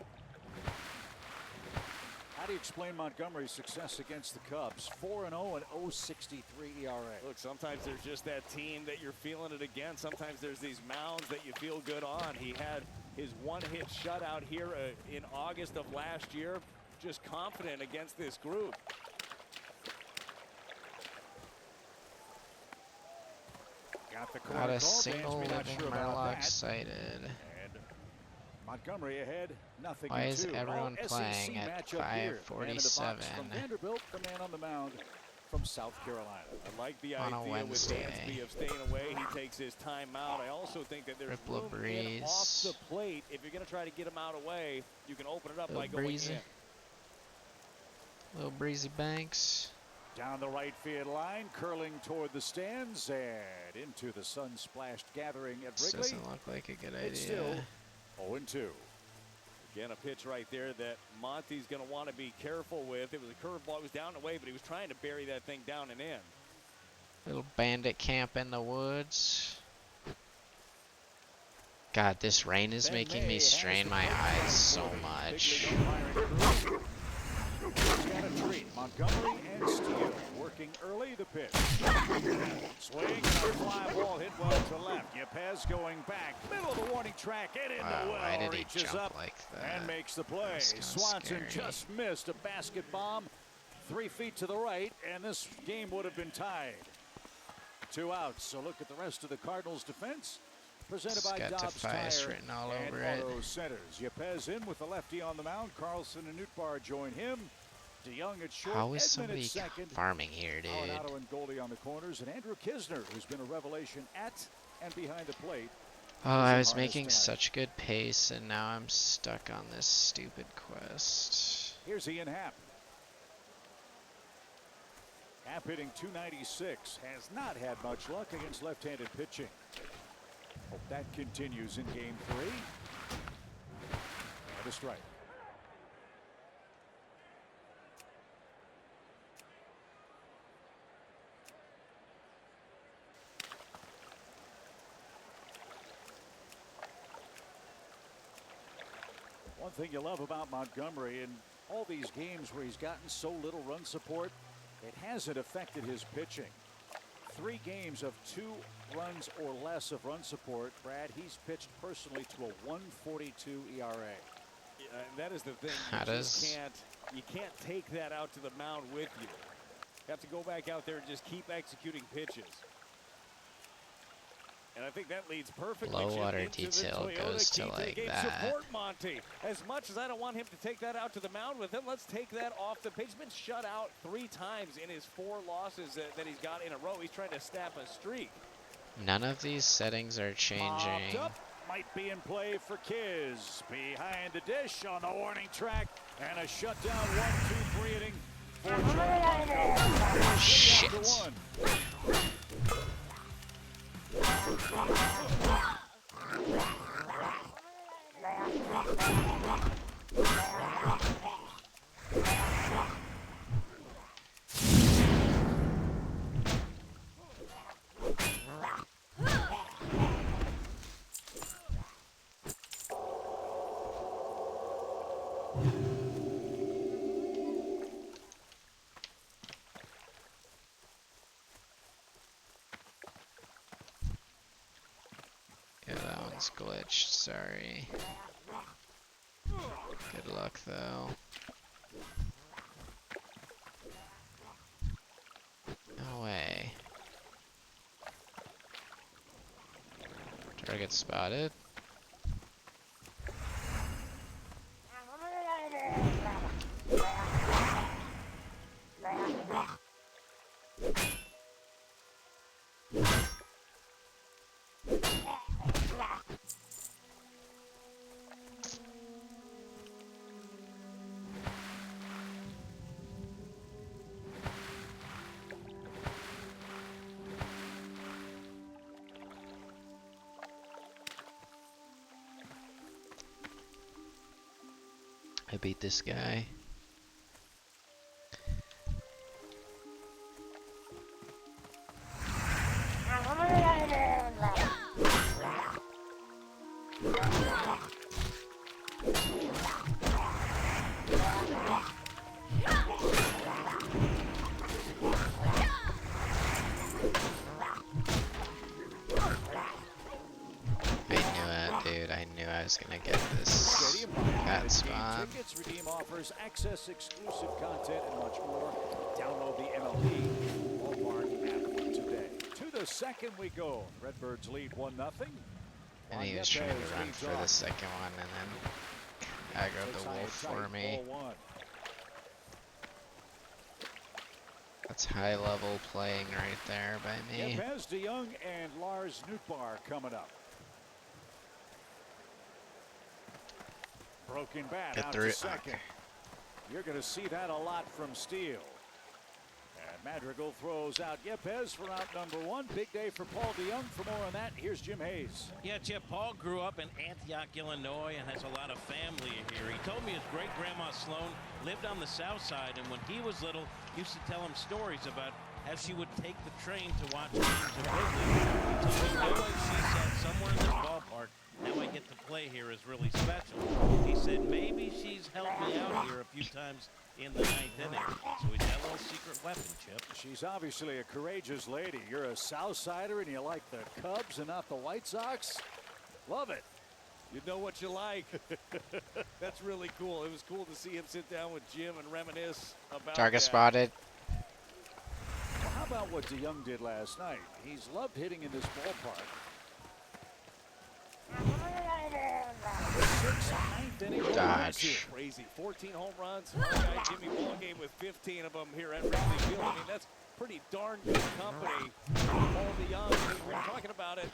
Speaker 6: How do you explain Montgomery's success against the Cubs? 4-0 and 0.63 ERA.
Speaker 2: Look, sometimes there's just that team that you're feeling it against. Sometimes there's these mounds that you feel good on. He had his one-hit shutout here in August of last year. Just confident against this group.
Speaker 6: Got the corner
Speaker 1: Not a
Speaker 6: call.
Speaker 1: single
Speaker 6: Dansby not
Speaker 1: living
Speaker 6: sure about
Speaker 1: Murloc
Speaker 6: that.
Speaker 1: sighted.
Speaker 6: And Montgomery ahead, nothing
Speaker 1: Why
Speaker 6: in
Speaker 1: is
Speaker 6: 2.
Speaker 1: everyone
Speaker 6: All
Speaker 1: playing
Speaker 6: SEC
Speaker 1: at
Speaker 6: matchup here. Man in the box
Speaker 1: 5:47?
Speaker 6: from Vanderbilt, the man on the mound from South Carolina.
Speaker 2: I like the
Speaker 1: On a
Speaker 2: idea with
Speaker 1: Wednesday.
Speaker 2: Dansby of staying away. He takes his time out. I also think that there's
Speaker 1: Ripple
Speaker 2: room in
Speaker 1: breeze.
Speaker 2: off the plate. If you're going to try to get him out away, you can open it up by
Speaker 1: Little
Speaker 2: going
Speaker 1: breezy.
Speaker 2: in.
Speaker 1: Little breezy banks.
Speaker 6: Down the right field line, curling toward the stands and into the sun-splashed gathering at
Speaker 1: This
Speaker 6: Wrigley.
Speaker 1: doesn't look like a good
Speaker 6: It's still
Speaker 1: idea.
Speaker 6: 0-2.
Speaker 2: Again, a pitch right there that Monty's going to want to be careful with. It was a curveball. It was down and away, but he was trying to bury that thing down and in.
Speaker 1: Little bandit camp in the woods. God, this rain is
Speaker 6: Ben
Speaker 1: making
Speaker 6: May
Speaker 1: me
Speaker 6: has
Speaker 1: strain
Speaker 6: the
Speaker 1: my
Speaker 6: first
Speaker 1: eyes so
Speaker 6: out. Big
Speaker 1: much.
Speaker 6: league umpiring crew. He's got a treat. Montgomery and Steele working early. The pitch. Swing and a fly ball hit well to left. Yepez going back. Middle of the warning track. And into
Speaker 1: Wow, why
Speaker 6: well.
Speaker 1: did he
Speaker 6: Reaches
Speaker 1: jump
Speaker 6: up
Speaker 1: like that?
Speaker 6: and makes the play.
Speaker 1: That's kinda
Speaker 6: Swanson
Speaker 1: scary.
Speaker 6: just missed a basket bomb 3 feet to the right, and this game would have been tied. 2 outs. So look at the rest of the Cardinals' defense. Presented
Speaker 1: It's
Speaker 6: by
Speaker 1: got
Speaker 6: Dobbs
Speaker 1: Defias
Speaker 6: Tire
Speaker 1: written all
Speaker 6: and
Speaker 1: over it.
Speaker 6: Auto Centers. Yepez in with the lefty on the mound. Carlson and Nootbaar join him. DeYoung at short.
Speaker 1: How is
Speaker 6: Edman
Speaker 1: somebody
Speaker 6: at second.
Speaker 1: farming here, dude?
Speaker 6: Arenado and Goldie on the corners, and Andrew Kisner, who's been a revelation at and behind the plate.
Speaker 1: Oh, I was
Speaker 6: Harness
Speaker 1: making
Speaker 6: tonight.
Speaker 1: such good pace, and now I'm stuck on this stupid quest.
Speaker 6: Here's Ian Happ. Happ hitting .296, has not had much luck against left-handed pitching. Hope that continues in game 3. And a strike. One thing you love about Montgomery in all these games where he's gotten so little run support, it hasn't affected his pitching. 3 games of 2 runs or less of run support. Brad, he's pitched personally to a 1.42 ERA.
Speaker 2: That is the thing.
Speaker 1: How does-
Speaker 2: You can't take that out to the mound with you. You have to go back out there and just keep executing pitches. And I think that leads perfectly.
Speaker 1: Low
Speaker 2: Jim,
Speaker 1: water
Speaker 2: into the
Speaker 1: detail
Speaker 2: Toyota
Speaker 1: goes
Speaker 2: key
Speaker 1: to
Speaker 2: the
Speaker 1: like
Speaker 2: game.
Speaker 1: that.
Speaker 2: Support Monty. As much as I don't want him to take that out to the mound with him, let's take that off the pitch. He's been shut out 3 times in his 4 losses that he's got in a row. He's trying to snap a streak.
Speaker 1: None of these settings are
Speaker 6: Popped
Speaker 1: changing.
Speaker 6: up, might be in play for Kiz. Behind the dish on the warning track, and a shutdown 1-2-3 inning for Jordan.
Speaker 1: Shit.
Speaker 6: After 1.
Speaker 1: Everything's glitched, sorry. Good luck though. No way. Target spotted. I beat this guy. I knew I was gonna get this cat spot.
Speaker 6: Tickets, redeem offers, access exclusive content, and much more. Download the MLB Ballpark app today. To the second we go. Redbirds lead 1-0.
Speaker 1: And he was trying to run for the second one and then aggroed the wolf for me. That's high level playing right there by me.
Speaker 6: Yepes de Jong and Lars Nootbaar coming up. Broken bat
Speaker 1: Get
Speaker 6: out
Speaker 1: through
Speaker 6: to
Speaker 1: it.
Speaker 6: second.
Speaker 1: Okay.
Speaker 6: You're going to see that a lot from Steele. And Madrigal throws out Yepes for out number 1. Big day for Paul de Jong. For more on that, here's Jim Hayes.
Speaker 8: Yeah, Chip, Paul grew up in Antioch, Illinois, and has a lot of family here. He told me his great-grandma Sloan lived on the south side, and when he was little, used to tell him stories about how she would take the train to watch games at Wrigley. He told me knowing she said somewhere in this ballpark, now I get to play here is really special. He said maybe she's helped me out here a few times in the 9th inning. So he's got a little secret weapon, Chip.
Speaker 6: She's obviously a courageous lady. You're a Southsider and you like the Cubs and not the White Sox? Love it.
Speaker 7: You know what you like. That's really cool. It was cool to see him sit down with Jim and reminisce about
Speaker 1: Target
Speaker 7: that.
Speaker 1: spotted.
Speaker 6: Well, how about what de Jong did last night? He's loved hitting in this ballpark. 6th, 9th inning home runs here.
Speaker 1: Dodge.
Speaker 7: Crazy. 14 home runs. Our guy Jimmy Ballgame with 15 of them here at Wrigley Field. I mean, that's pretty darn good company. Paul de Jong, we were talking about it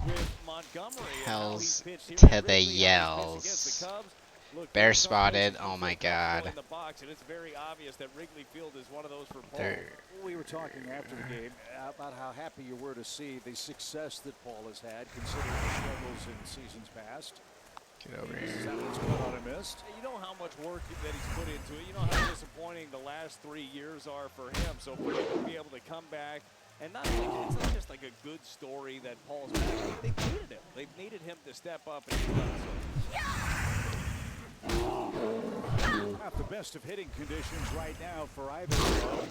Speaker 7: with Montgomery. And how
Speaker 1: Hells
Speaker 7: he's pitched here
Speaker 1: to
Speaker 7: at
Speaker 1: the
Speaker 7: Wrigley, how he's pitched
Speaker 1: yells.
Speaker 7: against the Cubs. Look,
Speaker 1: Bear
Speaker 7: there's
Speaker 1: spotted.
Speaker 7: some places
Speaker 1: Oh
Speaker 7: you
Speaker 1: my
Speaker 7: feel comfortable
Speaker 1: god.
Speaker 7: in the box, and it's very obvious that Wrigley Field is one of those for Paul.
Speaker 1: There.
Speaker 6: We were talking after the game about how happy you were to see the success that Paul has had, considering the struggles in seasons past.
Speaker 1: Get over
Speaker 6: This is
Speaker 1: here.
Speaker 6: how it's gone unmissed.
Speaker 7: You know how much work that he's put into it. You know how disappointing the last 3 years are for him. So for him to be able to come back and not make it, it's not just like a good story that Paul's back. They've needed him. They've needed him to step up and he's done so.
Speaker 6: Not the best of hitting conditions right now for either club.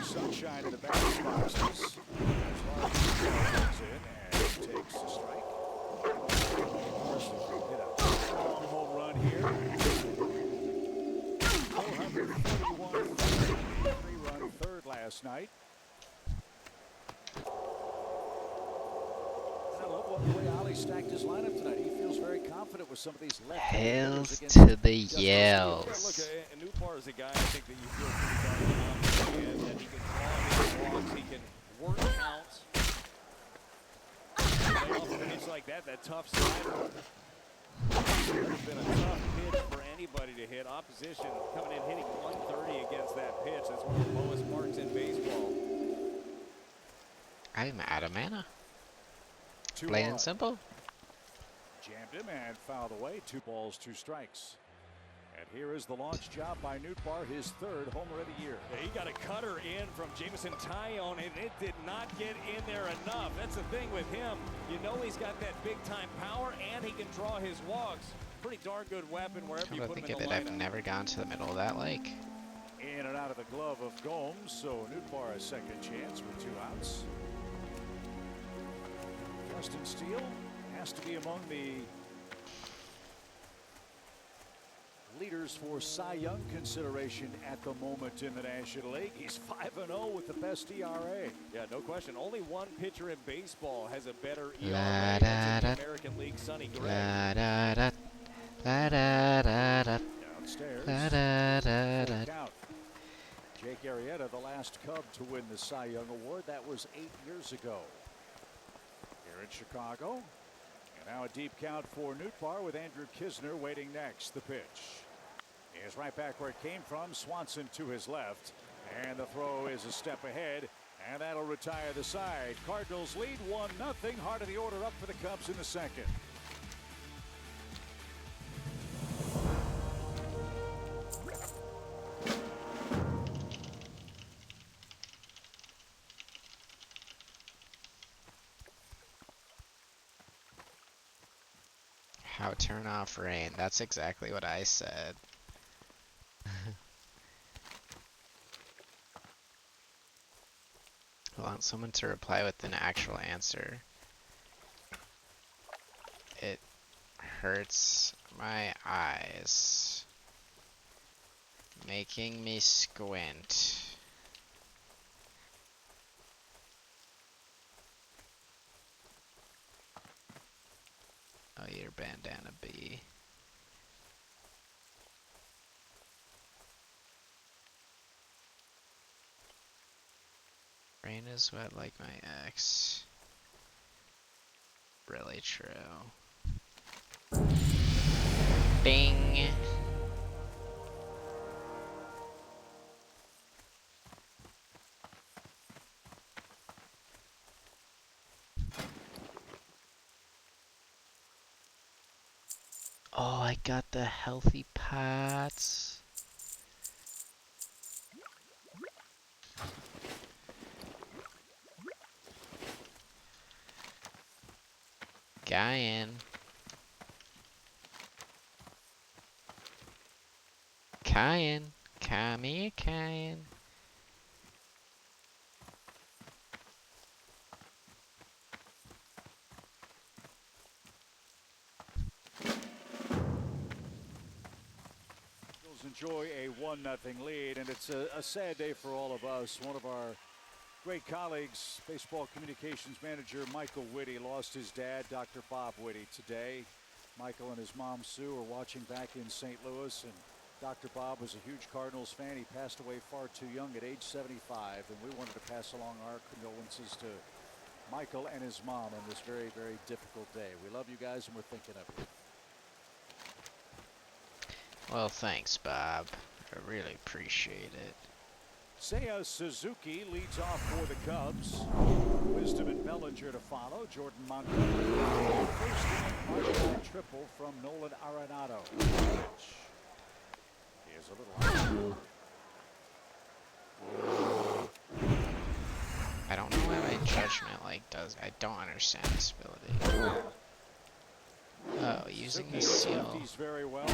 Speaker 6: Sunshine in the batter's boxes. As Lars comes in and takes the strike. Hit a long home run here. 431 three-run third last night. I love the way Ali stacked his lineup tonight. He feels very confident with some of these left-handed
Speaker 1: Hells
Speaker 6: hitters
Speaker 1: to
Speaker 6: against
Speaker 1: the
Speaker 6: Justice
Speaker 1: yells.
Speaker 7: Yeah, look, Nootbaar is a guy I think that you feel pretty darn confident in, that he can draw his walks, he can work counts. Lay off a pitch like that tough slider. It's been a tough pitch for anybody to hit. Opposition coming in hitting 130 against that pitch. That's one of the lowest marks in baseball.
Speaker 1: I'm out of mana.
Speaker 6: 2
Speaker 1: Plain
Speaker 6: on.
Speaker 1: and simple.
Speaker 6: Jammed him and fouled away. 2 balls, 2 strikes. And here is the launch job by Nootbaar, his 3rd homer of the year.
Speaker 7: Yeah, he got a cutter in from Jameson Tyone, and it did not get in there enough. That's the thing with him. You know he's got that big-time power, and he can draw his walks. Pretty darn good weapon wherever you
Speaker 1: Come to
Speaker 7: put him
Speaker 1: think
Speaker 7: in
Speaker 1: of
Speaker 7: the
Speaker 1: it, I've
Speaker 7: lineup.
Speaker 1: never gone to the middle of that lake.
Speaker 6: In and out of the glove of Gomes, so Nootbaar a second chance with 2 outs. Justin Steele has to be among the leaders for Cy Young consideration at the moment in the National League. He's 5-0 with the best ERA.
Speaker 7: Yeah, no question. Only one pitcher in baseball has a better
Speaker 1: La
Speaker 7: ERA.
Speaker 1: da
Speaker 7: That's in
Speaker 1: da.
Speaker 7: the American League, Sonny Gray.
Speaker 1: La da da. La da da da.
Speaker 6: Downstairs,
Speaker 1: La da da
Speaker 6: full
Speaker 1: da.
Speaker 6: count. Jake Arrieta, the last Cub to win the Cy Young Award. That was 8 years ago. Here in Chicago. And now a deep count for Nootbaar with Andrew Kisner waiting next. The pitch is right back where it came from. Swanson to his left. And the throw is a step ahead. And that'll retire the side. Cardinals lead 1-0. Heart of the order up for the Cubs in the second.
Speaker 1: How turn off rain? That's exactly what I said. I want someone to reply with an actual answer. It hurts my eyes, making me squint. Oh, you're Bandana B. Rain is wet like my ex. Really true. Bing. Oh, I got the healthy pots. Guyan. Kyan. Come here, Kyan.
Speaker 6: Enjoy a 1-0 lead, and it's a sad day for all of us. One of our great colleagues, baseball communications manager Michael Whitty, lost his dad, Dr. Bob Whitty, today. Michael and his mom Sue are watching back in St. Louis, and Dr. Bob was a huge Cardinals fan. He passed away far too young at age 75, and we wanted to pass along our condolences to Michael and his mom on this very, very difficult day. We love you guys, and we're thinking of you.
Speaker 1: Well, thanks, Bob. I really appreciate it.
Speaker 6: Seiya Suzuki leads off for the Cubs. Wisdom and Bellinger to follow. Jordan Montgomery. First inning RBI triple from Nolan Arenado. Here's a little.
Speaker 1: I don't know why my judgment does. I don't understand this ability. Oh, using the seal
Speaker 6: Very well.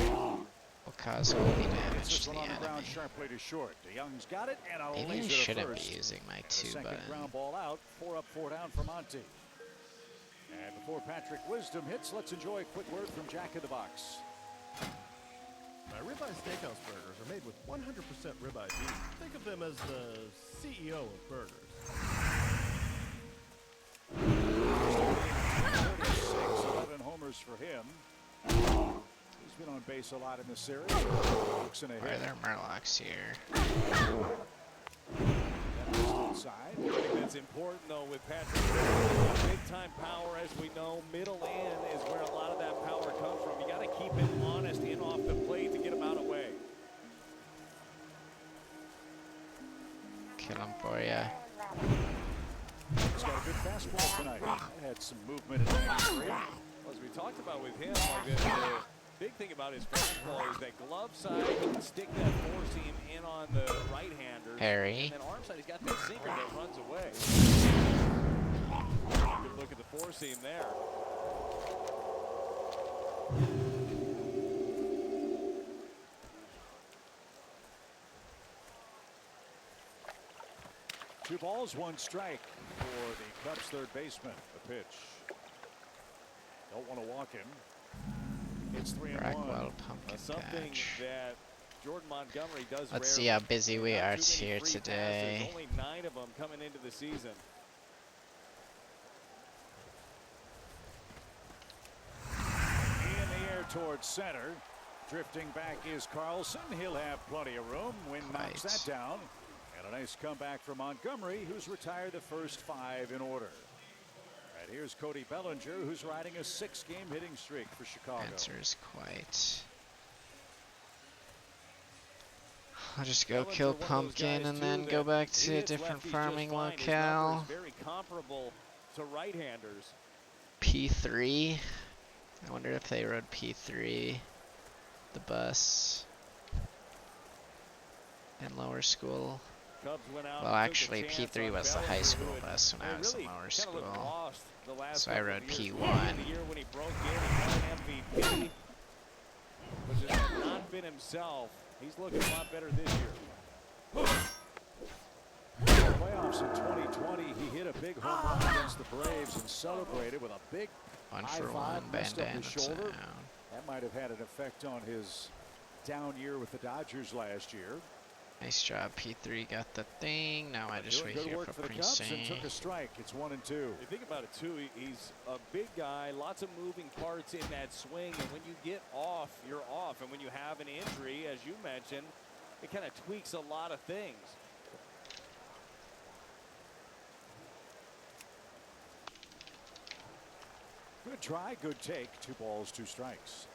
Speaker 1: will cause holy damage to the
Speaker 6: on the ground
Speaker 1: enemy.
Speaker 6: sharply to short. DeYoung's got it, and a
Speaker 1: Maybe I
Speaker 6: laser to
Speaker 1: shouldn't
Speaker 6: first.
Speaker 1: be using my
Speaker 6: And a
Speaker 1: 2
Speaker 6: second
Speaker 1: button.
Speaker 6: ground ball out. 4 up, 4 down for Monty. And before Patrick Wisdom hits, let's enjoy a quick word from Jack in the Box.
Speaker 9: Ribeye Steakhouse burgers are made with 100% ribeye beef. Think of them as the CEO of burgers.
Speaker 6: 11 homers for him. He's been on base a lot in the series. Looks in a
Speaker 1: Why are
Speaker 6: hit.
Speaker 1: there Murlocs here?
Speaker 6: Side.
Speaker 7: I think that's important, though, with Patrick. Big-time power, as we know. Middle in is where a lot of that power comes from. You got to keep him honest in off the plate to get him out of the way.
Speaker 1: Kill him for ya.
Speaker 6: He's got a good fastball tonight. That had some movement in 93.
Speaker 7: Well, as we talked about with him, like the big thing about his fastball is that glove side, he can stick that four seam in on the right-hander.
Speaker 1: Harry.
Speaker 7: And then arm side, he's got that sinker that runs away. Good look at the four seam there.
Speaker 6: Two balls, one strike for the Cubs third baseman. The pitch Don't want to walk him. It's 3-1.
Speaker 1: Brackwell pumpkin
Speaker 7: Something
Speaker 1: patch.
Speaker 7: that Jordan Montgomery does
Speaker 1: Let's see
Speaker 7: rarely.
Speaker 1: how busy we
Speaker 7: Not
Speaker 1: are
Speaker 7: too many
Speaker 1: here
Speaker 7: free
Speaker 1: today.
Speaker 7: passes, only 9 of them coming into the season.
Speaker 6: In the air towards center. Drifting back is Carlson. He'll have plenty of room. Wynn knocks
Speaker 1: Right.
Speaker 6: that down. And a nice comeback for Montgomery, who's retired the first 5 in order. And here's Cody Bellinger, who's riding a 6-game hitting streak for Chicago.
Speaker 1: Answers quite. I'll just go kill pumpkin and then go back to a different farming locale.
Speaker 7: Very comparable to right-handers.
Speaker 1: P3. I wonder if they rode P3, the bus, in lower school.
Speaker 7: Cubs went out
Speaker 1: Well,
Speaker 7: and took a
Speaker 1: actually,
Speaker 7: chance
Speaker 1: P3
Speaker 7: on
Speaker 1: was the high
Speaker 7: Bellinger,
Speaker 1: school
Speaker 7: who had-
Speaker 1: bus when I was in
Speaker 7: really
Speaker 1: lower
Speaker 7: kinda
Speaker 1: school.
Speaker 7: looked lost the last
Speaker 1: So I
Speaker 7: couple
Speaker 1: rode
Speaker 7: of years.
Speaker 1: P1.
Speaker 7: The year when he broke in, he won an MVP, but just has not been himself. He's looking a lot better this year.
Speaker 6: Playoffs in 2020, he hit a big home run against the Braves and celebrated with a big
Speaker 1: 1-for-1
Speaker 6: high-five, messed up
Speaker 1: bandana
Speaker 6: his shoulder.
Speaker 1: sound.
Speaker 6: That might have had an effect on his down year with the Dodgers last year.
Speaker 1: Nice job, P3 got the thing. Now I just
Speaker 6: Doing
Speaker 1: wait
Speaker 6: good
Speaker 1: here
Speaker 6: work
Speaker 1: for
Speaker 6: for the Cubs and
Speaker 1: precinct.
Speaker 6: took a strike. It's 1-2.
Speaker 7: You think about it too, he's a big guy, lots of moving parts in that swing, and when you get off, you're off. And when you have an injury, as you mentioned, it kind of tweaks a lot of things.
Speaker 6: Good try, good take. 2 balls, 2 strikes.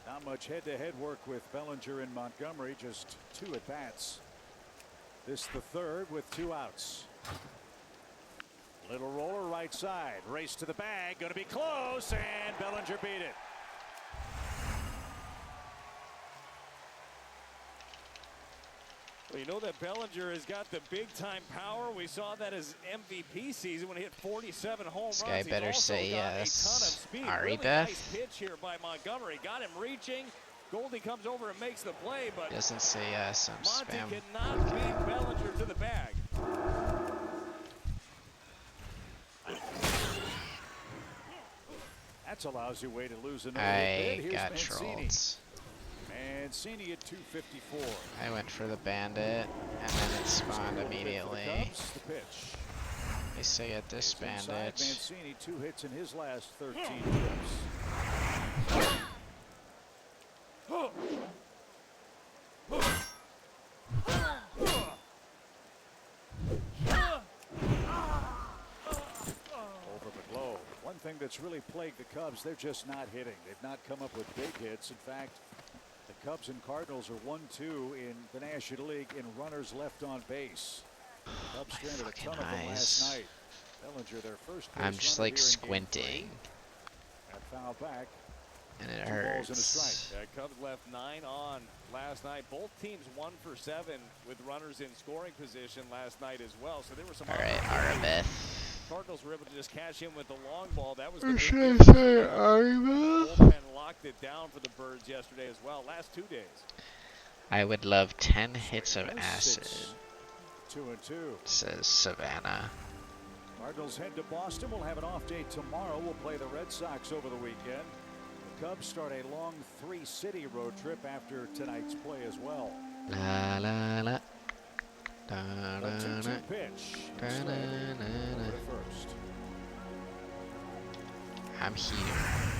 Speaker 6: Not much head-to-head work with Bellinger and Montgomery, just 2 at-bats. This the 3rd with 2 outs. Little roller right side, race to the bag, going to be close, and Bellinger beat it.
Speaker 7: Well, you know that Bellinger has got the big-time power. We saw that his MVP season when he hit 47 home runs.
Speaker 1: This guy
Speaker 7: He's
Speaker 1: better
Speaker 7: also
Speaker 1: say
Speaker 7: got
Speaker 1: yes.
Speaker 7: A ton of speed.
Speaker 1: Ari
Speaker 7: Really
Speaker 1: Beth?
Speaker 7: nice pitch here by Montgomery. Got him reaching. Goldie comes over and makes the play, but
Speaker 1: Doesn't say yes. I'm
Speaker 7: Monty
Speaker 1: spam.
Speaker 7: cannot beat Bellinger to the bag.
Speaker 6: That's a lousy way to lose another
Speaker 1: I
Speaker 6: bid. Here's
Speaker 1: got
Speaker 6: Mancini.
Speaker 1: trolled.
Speaker 6: Mancini at 254.
Speaker 1: I went for the bandit, and then it spawned
Speaker 6: For the
Speaker 1: immediately.
Speaker 6: Cubs, the pitch.
Speaker 1: They say at this
Speaker 6: It's inside.
Speaker 1: bandit.
Speaker 6: Mancini 2 hits in his last 13 trips. Over the globe. One thing that's really plagued the Cubs, they're just not hitting. They've not come up with big hits. In fact, the Cubs and Cardinals are 1-2 in the National League in runners left on base. The Cubs stranded a
Speaker 1: fucking
Speaker 6: ton of them
Speaker 1: eyes.
Speaker 6: last night. Bellinger, their first
Speaker 1: I'm
Speaker 6: base
Speaker 1: just
Speaker 6: runner
Speaker 1: like
Speaker 6: here in Game
Speaker 1: squinting,
Speaker 6: 3. That foul back.
Speaker 1: and it
Speaker 6: 2 balls and a
Speaker 1: hurts.
Speaker 6: strike.
Speaker 7: Yeah, Cubs left 9 on last night. Both teams 1 for 7 with runners in scoring position last night as well. So there were some.
Speaker 1: All right, Arabeth.
Speaker 7: Cardinals were able to just cash in with the long ball. That was the
Speaker 1: Or
Speaker 7: big
Speaker 1: should
Speaker 7: deal.
Speaker 1: I say Arabeth?
Speaker 7: Bullpen locked it down for the Birds yesterday as well. Last 2 days.
Speaker 1: I would love 10 hits of
Speaker 6: It's
Speaker 1: acid,
Speaker 6: 2-2.
Speaker 1: says Savannah.
Speaker 6: Cardinals head to Boston. We'll have an off day tomorrow. We'll play the Red Sox over the weekend. The Cubs start a long 3-city road trip after tonight's play as well.
Speaker 1: La la la. Da,
Speaker 6: The
Speaker 1: da,
Speaker 6: 2-2
Speaker 1: da.
Speaker 6: pitch.
Speaker 1: Da,
Speaker 6: Strike.
Speaker 1: da, da,
Speaker 6: Over
Speaker 1: da.
Speaker 6: to first.
Speaker 1: I'm here.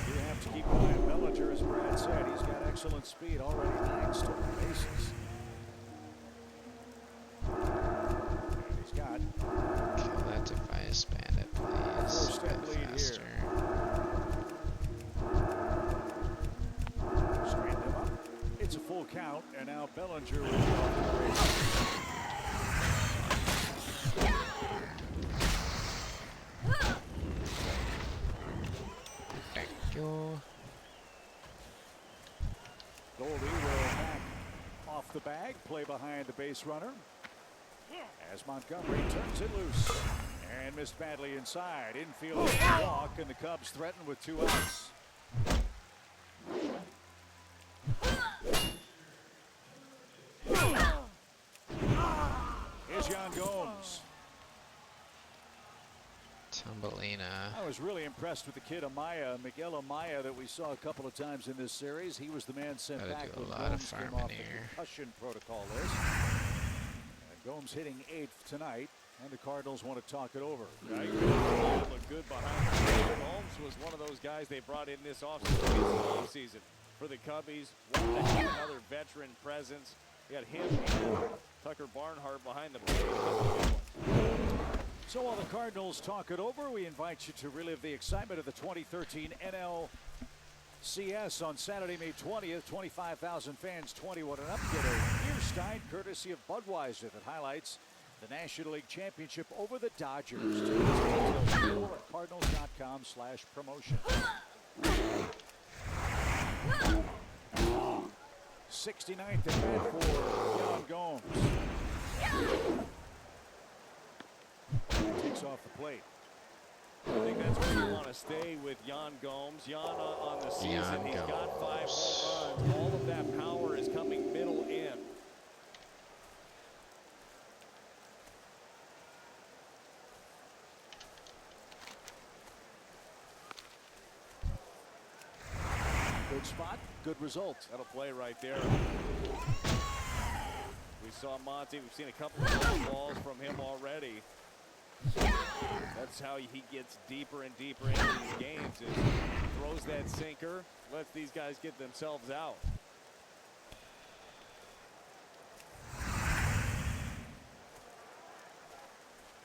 Speaker 6: You have to keep an eye on Bellinger, as Brad said. He's got excellent speed, already 9 stolen bases. And he's got
Speaker 1: Kill that device bandit, please.
Speaker 6: 4-step
Speaker 1: Go
Speaker 6: lead here.
Speaker 1: faster.
Speaker 6: straightened him up. It's a full count, and now Bellinger will be off the base.
Speaker 1: Thank you.
Speaker 6: Goldie will back off the bag, play behind the base runner. As Montgomery turns it loose and missed badly inside. Infield walk, and the Cubs threaten with 2 outs. Here's Yan Gomes.
Speaker 1: Tumbelina.
Speaker 6: I was really impressed with the kid Miguel Amaya, that we saw a couple of times in this series. He was the man sent
Speaker 1: Gotta
Speaker 6: back
Speaker 1: do a
Speaker 6: when
Speaker 1: lot of
Speaker 6: Gomes came
Speaker 1: farming
Speaker 6: off the
Speaker 1: here.
Speaker 6: concussion protocol list. And Gomes hitting 8th tonight, and the Cardinals want to talk it over.
Speaker 7: Right? Look good behind him. Holmes was one of those guys they brought in this offseason for the Cubbies. Wanted to have another veteran presence. You got him and Tucker Barnhart behind the plate.
Speaker 6: So while the Cardinals talk it over, we invite you to relive the excitement of the 2013 NLCS on Saturday, May 20th. 25,000 fans, 21 and up, get a beer stein courtesy of Budweiser that highlights the National League Championship over the Dodgers. Tickets and details available at cardinals.com/promotion. 69th at bat for Yan Gomes. Takes off the plate.
Speaker 7: I think that's where you want to stay with Yan Gomes. Yan on the season,
Speaker 1: Yan
Speaker 7: he's got 5
Speaker 1: Gomes.
Speaker 7: home runs. All of that power is coming middle in.
Speaker 6: Good spot, good result.
Speaker 7: That'll play right there. We saw Monty. We've seen a couple of balls from him already. That's how he gets deeper and deeper into these games. Is throws that sinker, lets these guys get themselves out.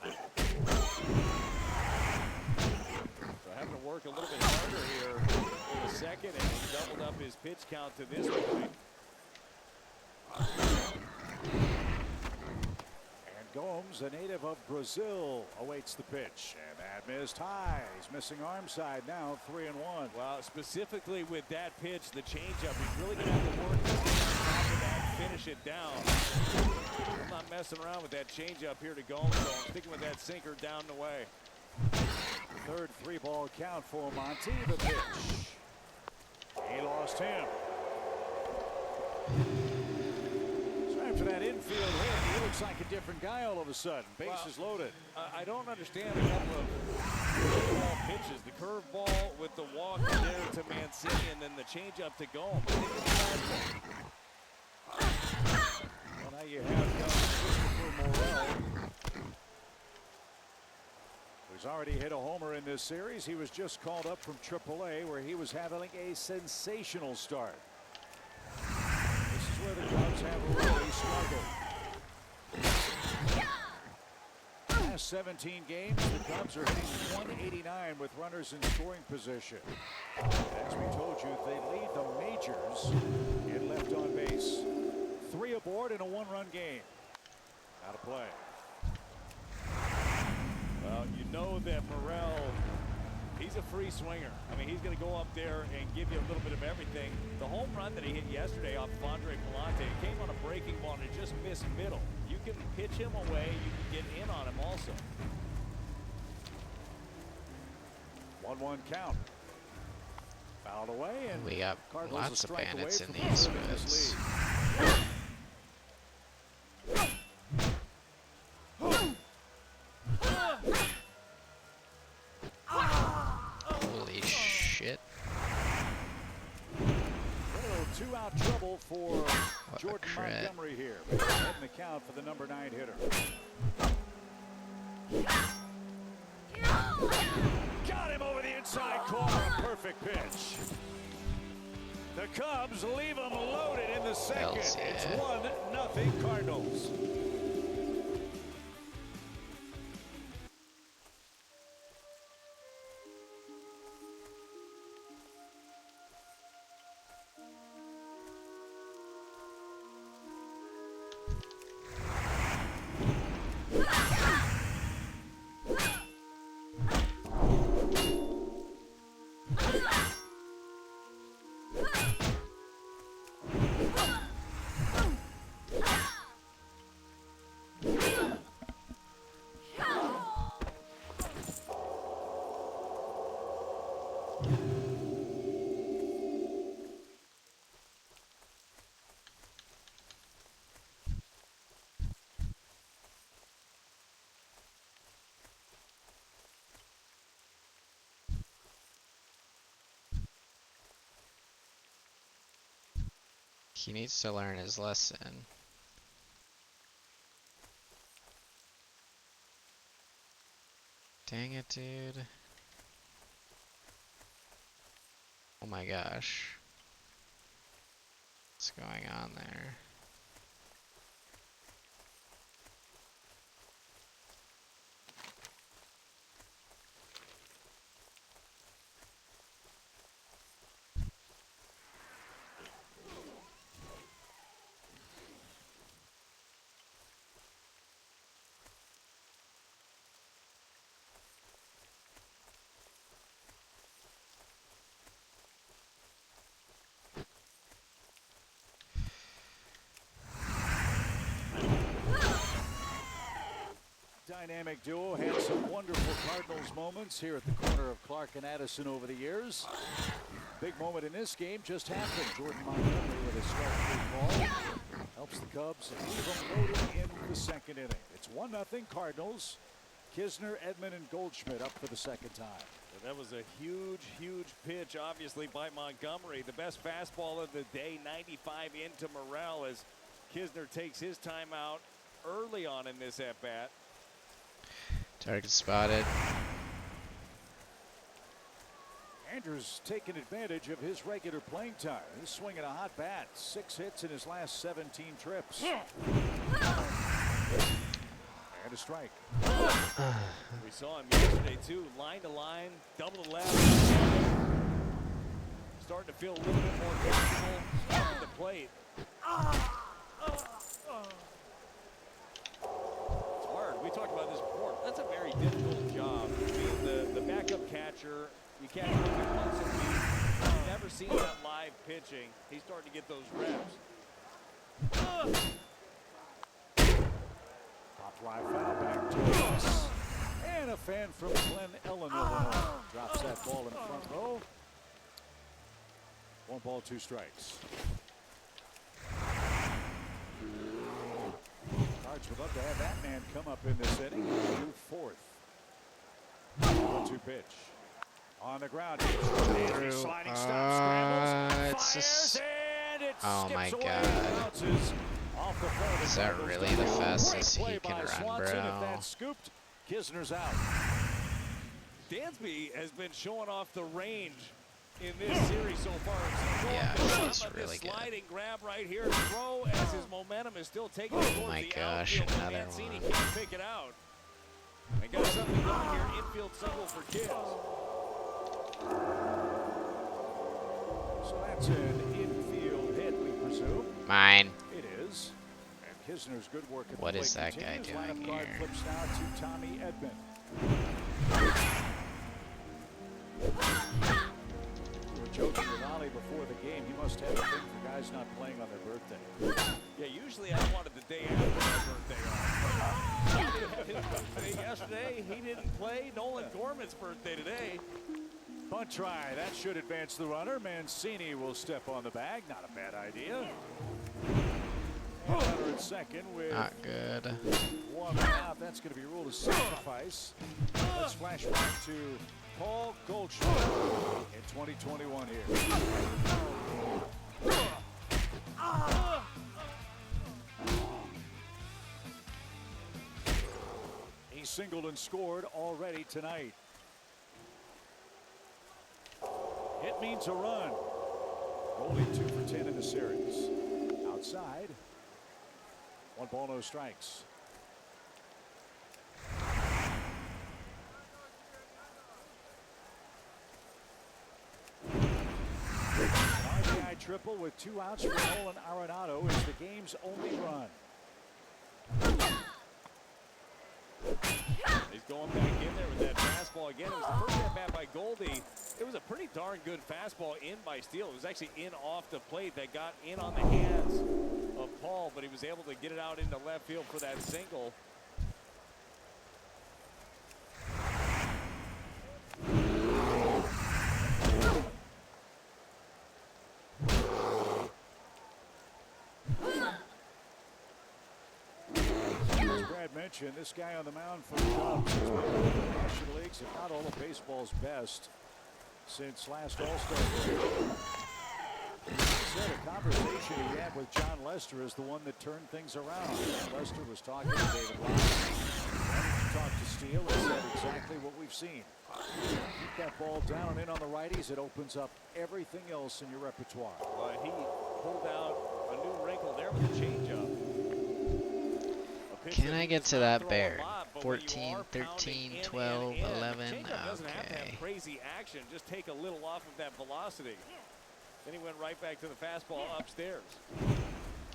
Speaker 7: So having to work a little bit harder here in the second, and he doubled up his pitch count to this point.
Speaker 6: Gomes, a native of Brazil, awaits the pitch, and that missed high. He's missing arm side now, 3-1.
Speaker 7: Well, specifically with that pitch, the changeup, he's really going to have to work to stay on top of that, finish it down. I'm not messing around with that changeup here to Gomes, so I'm sticking with that sinker down the way.
Speaker 6: Third 3-ball count for Monty. The pitch. He lost him. After that infield hit, he looks like a different guy all of a sudden. Bases loaded.
Speaker 7: I don't understand a couple of ball pitches. The curveball with the walk there to Mancini, and then the changeup to Gomes.
Speaker 6: Well, now you have Christopher Morel, who's already hit a homer in this series. He was just called up from AAA, where he was having a sensational start. Where the Cubs have really struggled. Last 17 games, the Cubs are hitting 189 with runners in scoring position. As we told you, they lead the majors in left on base. 3 aboard in a 1-run game. Out of play.
Speaker 7: Well, you know that Morel, he's a free swinger. I mean, he's going to go up there and give you a little bit of everything. The home run that he hit yesterday off of Andre Palante, it came on a breaking ball and it just missed middle. You can pitch him away. You can get in on him also.
Speaker 6: 1-1 count. Fouled away, and
Speaker 1: We got
Speaker 6: Cardinals
Speaker 1: lots
Speaker 6: a
Speaker 1: of
Speaker 6: strike
Speaker 1: bandits
Speaker 6: away
Speaker 1: in
Speaker 6: from
Speaker 1: these
Speaker 6: third in this
Speaker 1: woods. Holy shit.
Speaker 6: Little 2-out trouble for
Speaker 1: What a
Speaker 6: Jordan
Speaker 1: crit.
Speaker 6: Montgomery here. Heading the count for the number 9 hitter. Got him over the inside corner. A perfect pitch. The Cubs leave them loaded in the second.
Speaker 1: Hells yeah.
Speaker 6: It's 1-0 Cardinals.
Speaker 1: He needs to learn his lesson. Dang it, dude. Oh my gosh. What's going on there?
Speaker 6: Dynamic duo had some wonderful Cardinals moments here at the corner of Clark and Addison over the years. Big moment in this game just happened. Jordan Montgomery with a strike-free ball helps the Cubs leave them loaded in the second inning. It's 1-0 Cardinals. Kisner, Edman, and Goldschmidt up for the second time.
Speaker 7: That was a huge, huge pitch, obviously, by Montgomery. The best fastball of the day, 95 into Morel as Kisner takes his time out early on in this at-bat.
Speaker 1: Target spotted.
Speaker 6: Andrews taking advantage of his regular playing time. He's swinging a hot bat. 6 hits in his last 17 trips. And a strike.
Speaker 7: We saw him yesterday, too. Line to line, double to left. Starting to feel a little bit more comfortable at the plate. It's hard. We talked about this before. That's a very difficult job. Being the backup catcher, you catch him once a week. You've never seen that live pitching. He's starting to get those reps.
Speaker 6: Fly foul back to us. And a fan from Glen Ellen, Illinois, drops that ball in front row. 1 ball, 2 strikes. Cards would love to have that man come up in this inning. Do 4th. 1-2 pitch. On the ground. Sliding stop, scrambles,
Speaker 1: It's just...
Speaker 6: fires, and it
Speaker 1: Oh my
Speaker 6: skips away
Speaker 1: God.
Speaker 6: and bounces off the front of the
Speaker 1: Is that
Speaker 6: Cardinals
Speaker 1: really the
Speaker 6: dugout.
Speaker 1: fastest
Speaker 6: Great
Speaker 1: he
Speaker 6: play
Speaker 1: can
Speaker 6: by
Speaker 1: run,
Speaker 6: Swanson. If
Speaker 1: bro?
Speaker 6: that's scooped, Kisner's out.
Speaker 7: Dansby has been showing off the range in this series so far.
Speaker 1: Yeah, he's
Speaker 7: How about
Speaker 1: really
Speaker 7: this
Speaker 1: good.
Speaker 7: sliding grab right here, throw as his momentum is still taking it towards
Speaker 1: my
Speaker 7: the
Speaker 1: gosh,
Speaker 7: outfield.
Speaker 1: another
Speaker 7: Mancini
Speaker 1: one.
Speaker 7: can't pick it out. They got something going here. Infield single for Kids.
Speaker 6: So that's an infield hit, we presume.
Speaker 1: Mine.
Speaker 6: It is. And Kisner's good work at
Speaker 1: What
Speaker 6: the
Speaker 1: is
Speaker 6: plate
Speaker 1: that guy
Speaker 6: continues.
Speaker 1: doing
Speaker 6: Lineup card
Speaker 1: here?
Speaker 6: flips now to Tommy Edman. We were joking with Ollie before the game. He must have a thing for guys not playing on their birthday.
Speaker 7: Yeah, usually I wanted the day after my birthday off. He had his birthday yesterday. He didn't play. Nolan Gorman's birthday today.
Speaker 6: Bunt try. That should advance the runner. Mancini will step on the bag. Not a bad idea. And runner at second with
Speaker 1: Not good.
Speaker 6: 1 out. That's going to be ruled a sacrifice. Let's flash back to Paul Goldschmidt in 2021 here. He singled and scored already tonight. Hit means a run. Goldie 2 for 10 in the series. Outside. 1 ball, no strikes. RBI triple with 2 outs for Nolan Arenado is the game's only run.
Speaker 7: He's going back in there with that fastball again. It was the first at bat by Goldie. It was a pretty darn good fastball in by Steele. It was actually in off the plate that got in on the hands of Paul, but he was able to get it out into left field for that single.
Speaker 6: As Brad mentioned, this guy on the mound for the Cubs has been in the National Leagues, if not all of baseball's best since last All-Star break. He's said, a conversation he had with John Lester is the one that turned things around. John Lester was talking to David Lyon. Talked to Steele and said exactly what we've seen. Keep that ball down and in on the righties. It opens up everything else in your repertoire.
Speaker 7: He pulled out a new wrinkle there with the changeup.
Speaker 1: Can I get to that bear? 14, 13, 12, 11.
Speaker 7: Doesn't have to
Speaker 1: Okay.
Speaker 7: have crazy action. Just take a little off of that velocity. Then he went right back to the fastball upstairs.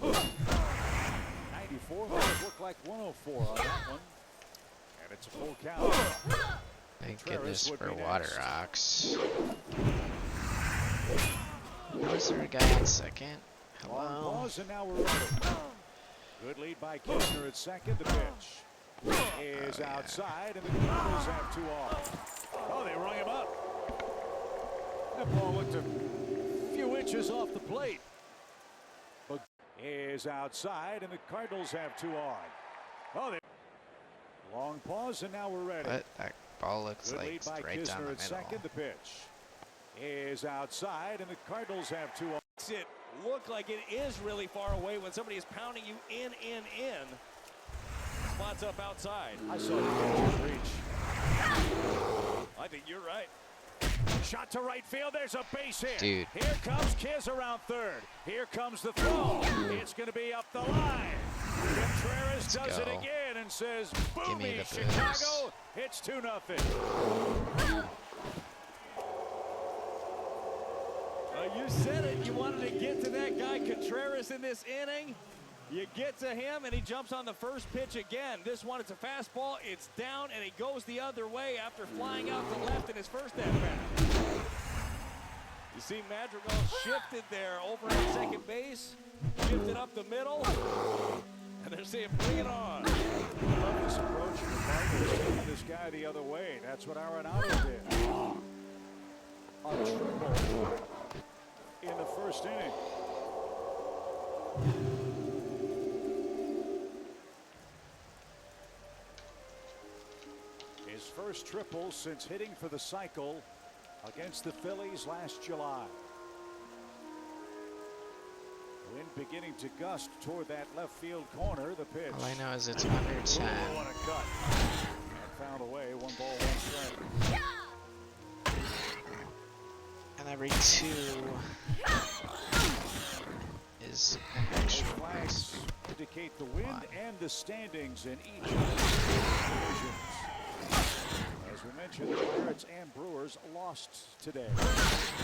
Speaker 6: 94 might have looked like 104 on that one. And it's a full count.
Speaker 1: Thank goodness for water rocks. Was there a guy on second?
Speaker 6: Long
Speaker 1: Hello?
Speaker 6: pause, and now we're ready. Good lead by Kisner at second. The pitch is outside, and the Cardinals have 2 off. Oh, they rung him up. That ball looked a few inches off the plate. But is outside, and the Cardinals have 2 on. Oh, they long pause, and now we're ready.
Speaker 1: What? That ball looks
Speaker 6: Good
Speaker 1: like
Speaker 6: lead by
Speaker 1: right down
Speaker 6: Kisner
Speaker 1: the
Speaker 6: at second.
Speaker 1: middle.
Speaker 6: The pitch is outside, and the Cardinals have 2 off.
Speaker 7: It look like it is really far away when somebody is pounding you in. Spots up outside.
Speaker 6: I saw the catcher's reach.
Speaker 7: I think you're right.
Speaker 6: Shot to right field. There's a base hit.
Speaker 1: Dude.
Speaker 6: Here comes Kiz around third. Here comes the throw. It's going to be up the line. Contreras does it
Speaker 1: go.
Speaker 6: again and says,
Speaker 1: Give me
Speaker 6: "Boomy,
Speaker 1: the
Speaker 6: Chicago." It's 2-0.
Speaker 7: You said it. You wanted to get to that guy Contreras in this inning. You get to him, and he jumps on the first pitch again. This one, it's a fastball. It's down, and he goes the other way after flying out to left in his first at-bat. You see Madrigal shifted there over at second base, shifted up the middle, and they're saying, bring it on.
Speaker 6: I love this approach of the Cardinals taking this guy the other way. That's what Arenado did. A triple in the first inning. His first triple since hitting for the cycle against the Phillies last July. Wind beginning to gust toward that left field corner. The pitch.
Speaker 1: All I know is it's under 10.
Speaker 6: What a cut. And found away. 1 ball, 1 strike.
Speaker 1: And every 2 is an
Speaker 6: Those
Speaker 1: extra
Speaker 6: flags
Speaker 1: point.
Speaker 6: indicate the wind
Speaker 1: One.
Speaker 6: and the standings in each of the divisions. As we mentioned, the Pirates and Brewers lost today. The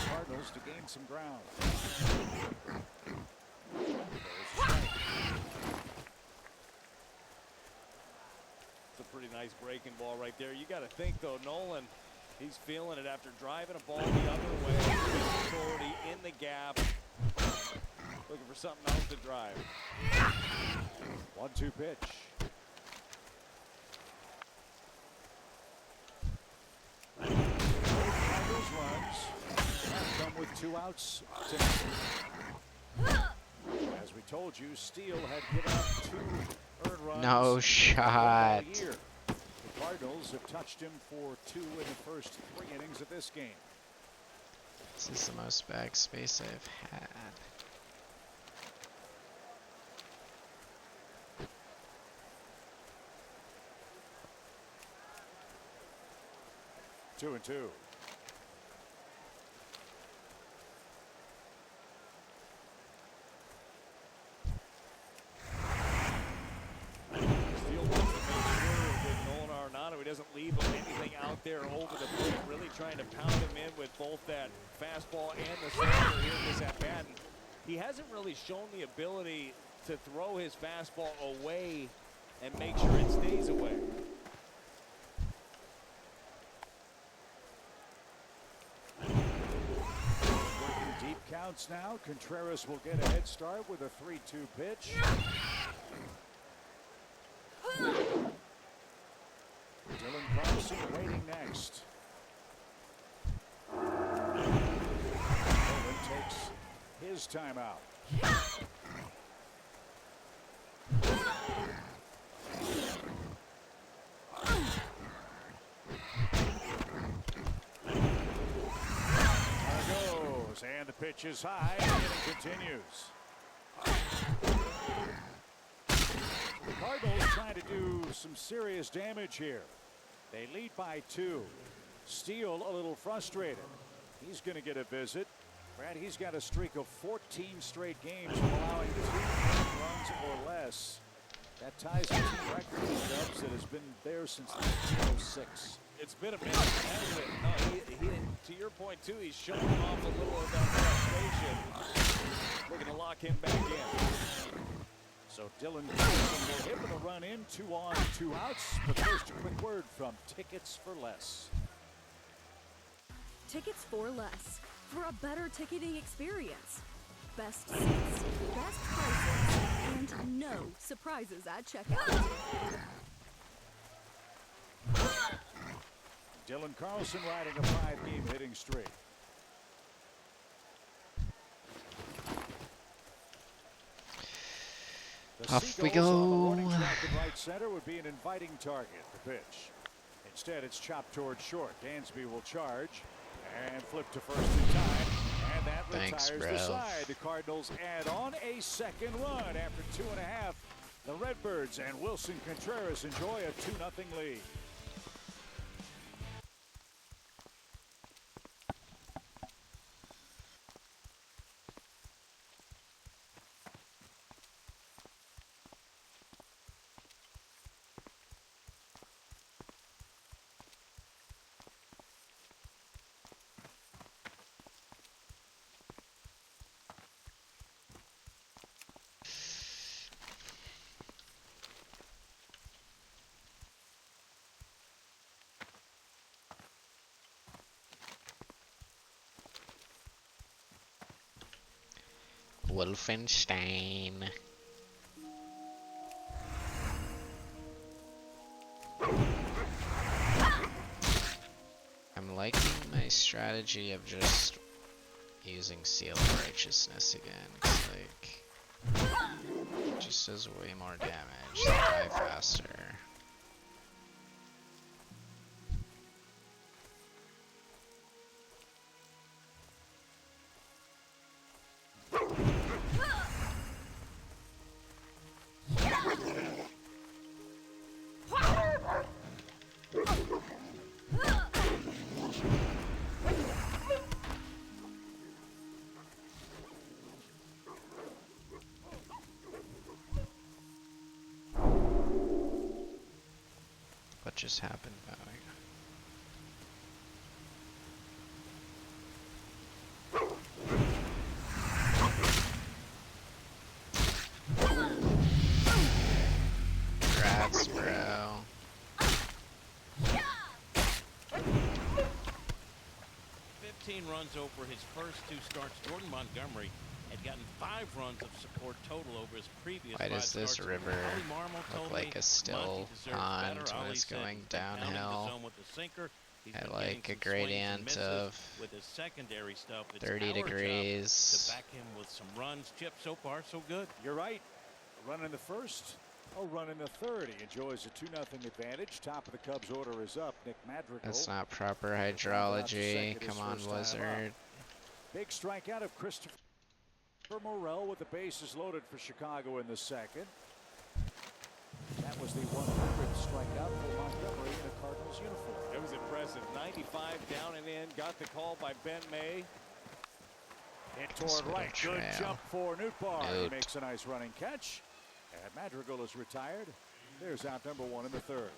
Speaker 6: Cardinals to gain some ground. There's a strike.
Speaker 7: It's a pretty nice breaking ball right there. You got to think, though, Nolan, he's feeling it after driving a ball the other way. Authority in the gap. Looking for something else to drive.
Speaker 6: 1-2 pitch. Both Cardinals runs have come with 2 outs tonight. As we told you, Steele had given up 2 earned runs.
Speaker 1: No shot.
Speaker 6: all year. The Cardinals have touched him for 2 in the first 3 innings of this game.
Speaker 1: This is the most backspace I've had.
Speaker 6: Two and two.
Speaker 7: Steele wants to make sure that Nolan Arenado, he doesn't leave him anything out there over the plate, really trying to pound him in with both that fastball and the slider here in this at-bat. He hasn't really shown the ability to throw his fastball away and make sure it stays away.
Speaker 6: Working deep counts now. Contreras will get a head start with a 3-2 pitch. Dylan Carlson waiting next. Nolan takes his timeout. There goes, and the Pitch is high, and it continues. The Cardinals trying to do some serious damage here. They lead by 2. Steele a little frustrated. He's going to get a visit. Brad, he's got a streak of 14 straight games of allowing 2 runs or less. That ties the team record for the Cubs that has been there since 1906.
Speaker 7: It's been a minute, hasn't it? No, he, to your point, too, he's showing off a little of that frustration. Looking to lock him back in.
Speaker 6: So Dylan will hit with a run in, 2 on, 2 outs. But first, a quick word from Tickets for Less.
Speaker 10: Tickets for Less. For a better ticketing experience. Best seats, best prices, and no surprises at checkout.
Speaker 6: Dylan Carlson riding a 5-game hitting streak. The
Speaker 1: Off we
Speaker 6: Seagulls on the
Speaker 1: go.
Speaker 6: warning track in right center would be an inviting target. The pitch. Instead, it's chopped towards short. Dansby will charge and flip to first in time. And that
Speaker 1: Thanks,
Speaker 6: retires
Speaker 1: bro.
Speaker 6: the side. The Cardinals add on a second run after 2.5. The Redbirds and Wilson Contreras enjoy a 2-0 lead.
Speaker 1: Wolfenstein. I'm liking my strategy of just using Seal of Righteousness again, 'cause like it just does way more damage, they die faster. What just happened, Bowie? Congrats, bro.
Speaker 8: 15 runs over his first 2 starts. Jordan Montgomery had gotten 5 runs of support total over his previous
Speaker 1: Why
Speaker 8: 5
Speaker 1: does this
Speaker 8: starts.
Speaker 1: river
Speaker 8: Ollie Marmol
Speaker 1: look
Speaker 8: told
Speaker 1: like
Speaker 8: me
Speaker 1: a still
Speaker 8: Monty deserves
Speaker 1: pond
Speaker 8: better.
Speaker 1: when
Speaker 8: Ollie
Speaker 1: it's
Speaker 8: said
Speaker 1: going
Speaker 8: he's been pounding the
Speaker 1: downhill?
Speaker 8: zone with the sinker. He's
Speaker 1: At
Speaker 8: been
Speaker 1: like
Speaker 8: getting
Speaker 1: a
Speaker 8: some swings and
Speaker 1: gradient
Speaker 8: misses
Speaker 1: of
Speaker 8: with his secondary stuff. It's
Speaker 1: 30
Speaker 8: our job
Speaker 1: degrees.
Speaker 8: to back him with some runs. Chip, so far so good.
Speaker 6: You're right. A run in the first, a run in the third. He enjoys a 2-0 advantage. Top of the Cubs order is up. Nick Madrigal.
Speaker 1: That's not proper
Speaker 6: Out to
Speaker 1: hydrology.
Speaker 6: second his
Speaker 1: Come on,
Speaker 6: first time
Speaker 1: Blizzard.
Speaker 6: up. Big strikeout of Christopher Morel with the bases loaded for Chicago in the second. That was the 100th strikeout for Montgomery in a Cardinals uniform.
Speaker 7: It was impressive. 95 down and in. Got the call by Ben May.
Speaker 6: Hit
Speaker 1: This
Speaker 6: toward
Speaker 1: little
Speaker 6: right. Good
Speaker 1: trail.
Speaker 6: jump for Nootbaar. He
Speaker 1: Noot.
Speaker 6: makes a nice running catch. And Madrigal is retired. There's out number 1 in the third.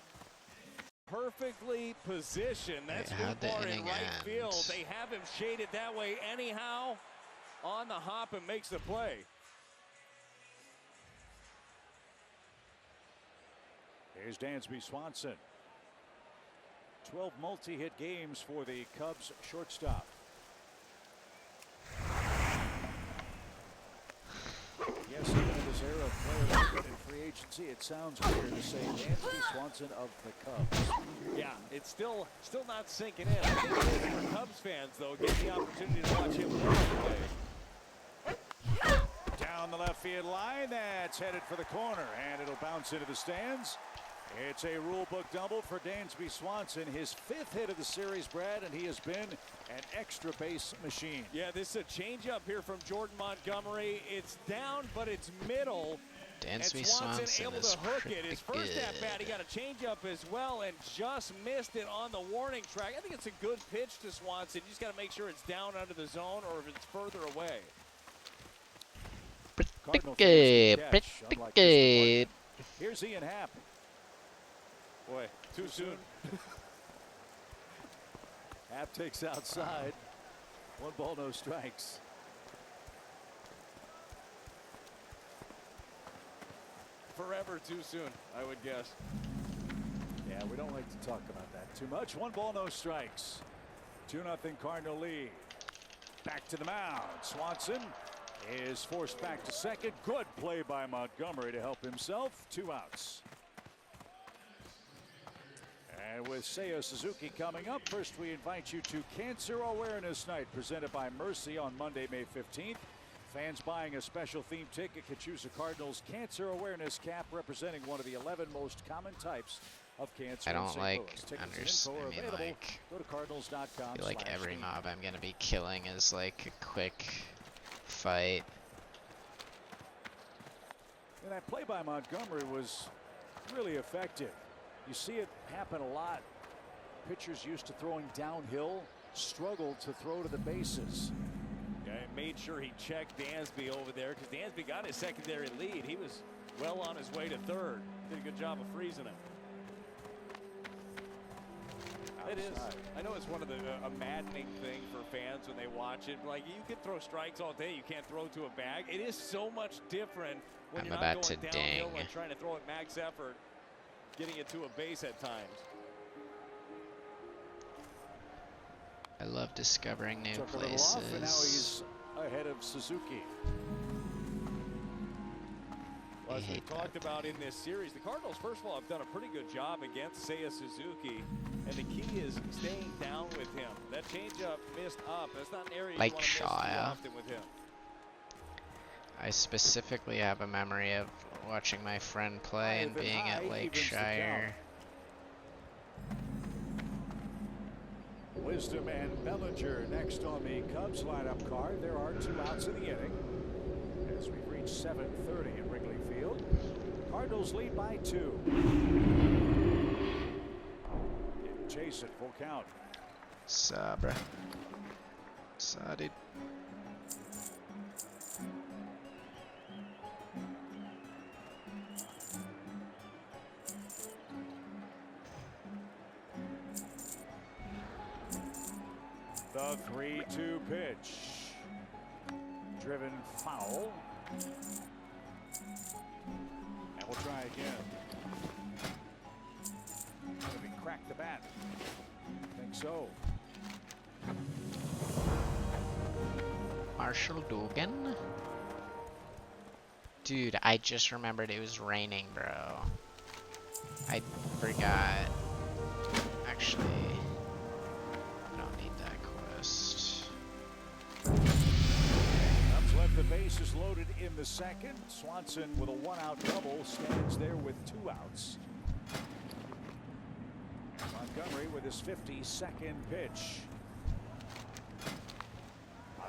Speaker 7: Perfectly positioned. That's
Speaker 1: how'd the
Speaker 7: Nootbaar in
Speaker 1: inning
Speaker 7: right
Speaker 1: end?
Speaker 7: field. They have him shaded that way anyhow. On the hop and makes the play.
Speaker 6: Here's Dansby Swanson. 12 multi-hit games for the Cubs shortstop. Yes, even in this era of players in free agency, it sounds weird to say Dansby Swanson of the Cubs.
Speaker 7: Yeah, it's still not sinking in. I think it is for Cubs fans, though, get the opportunity to watch him play.
Speaker 6: Down the left field line, that's headed for the corner, and it'll bounce into the stands. It's a rule book double for Dansby Swanson, his 5th hit of the series, Brad, and he has been an extra base machine.
Speaker 7: Yeah, this is a changeup here from Jordan Montgomery. It's down, but it's middle.
Speaker 1: Dansby
Speaker 7: And Swanson able
Speaker 1: is
Speaker 7: to hook it.
Speaker 1: pretty
Speaker 7: His first
Speaker 1: good.
Speaker 7: at bat, he got a changeup as well and just missed it on the warning track. I think it's a good pitch to Swanson. You just got to make sure it's down under the zone or if it's further away.
Speaker 1: Pretty good, pretty good.
Speaker 6: Here's Ian Happ.
Speaker 7: Boy, too soon.
Speaker 6: Happ takes outside. 1 ball, no strikes.
Speaker 7: Forever too soon, I would guess.
Speaker 6: Yeah, we don't like to talk about that too much. 1 ball, no strikes. 2-0 Cardinal lead. Back to the mound. Swanson is forced back to second. Good play by Montgomery to help himself. 2 outs. And with Seiya Suzuki coming up, first we invite you to Cancer Awareness Night presented by Mercy on Monday, May 15th. Fans buying a special theme ticket can choose a Cardinals Cancer Awareness cap representing one of the 11 most common types of cancer.
Speaker 1: I
Speaker 6: in
Speaker 1: don't
Speaker 6: St.
Speaker 1: like
Speaker 6: Louis. Tickets and info are available. Go to cardinals.com.
Speaker 1: I feel like every mob I'm gonna be killing is like a quick fight.
Speaker 6: And that play by Montgomery was really effective. You see it happen a lot. Pitchers used to throwing downhill struggled to throw to the bases.
Speaker 7: Yeah, and made sure he checked Dansby over there because Dansby got his secondary lead. He was well on his way to third. Did a good job of freezing him. It is. I know it's one of the a maddening thing for fans when they watch it. Like you can throw strikes all day, you can't throw to a bag. It is so much different when
Speaker 1: I'm
Speaker 7: you're
Speaker 1: about
Speaker 7: not
Speaker 1: to
Speaker 7: going downhill
Speaker 1: ding.
Speaker 7: and trying to throw at max effort, getting it to a base at times.
Speaker 1: I love discovering new
Speaker 6: Took a little off, and now
Speaker 1: places.
Speaker 6: he's ahead of Suzuki.
Speaker 7: Well,
Speaker 1: I
Speaker 7: as we
Speaker 1: hate
Speaker 7: talked
Speaker 1: that.
Speaker 7: about in this series, the Cardinals, first of all, have done a pretty good job against Seiya Suzuki, and the key is staying down with him. That changeup missed up. That's not an area
Speaker 1: Like
Speaker 7: you want to miss too
Speaker 1: Shia.
Speaker 7: often with him.
Speaker 1: I specifically have a memory of watching my friend play and
Speaker 6: Ivan
Speaker 1: being
Speaker 6: High
Speaker 1: at
Speaker 6: evens the
Speaker 1: Lakeshire.
Speaker 6: Wisdom and Bellinger next on the Cubs lineup card. There are 2 outs in the inning as we reach 7:30 at Wrigley Field. Cardinals lead by 2. Chase it, full count.
Speaker 1: Sabra. Excited.
Speaker 6: The 3-2 pitch. Driven foul. And we'll try again. Did he crack the bat? I think so.
Speaker 1: Marshall Dugan? Dude, I just remembered it was raining, bro. I forgot. Actually, I don't need that quest.
Speaker 6: Cubs left the bases loaded in the second. Swanson with a 1-out double stands there with 2 outs. And Montgomery with his 52nd pitch.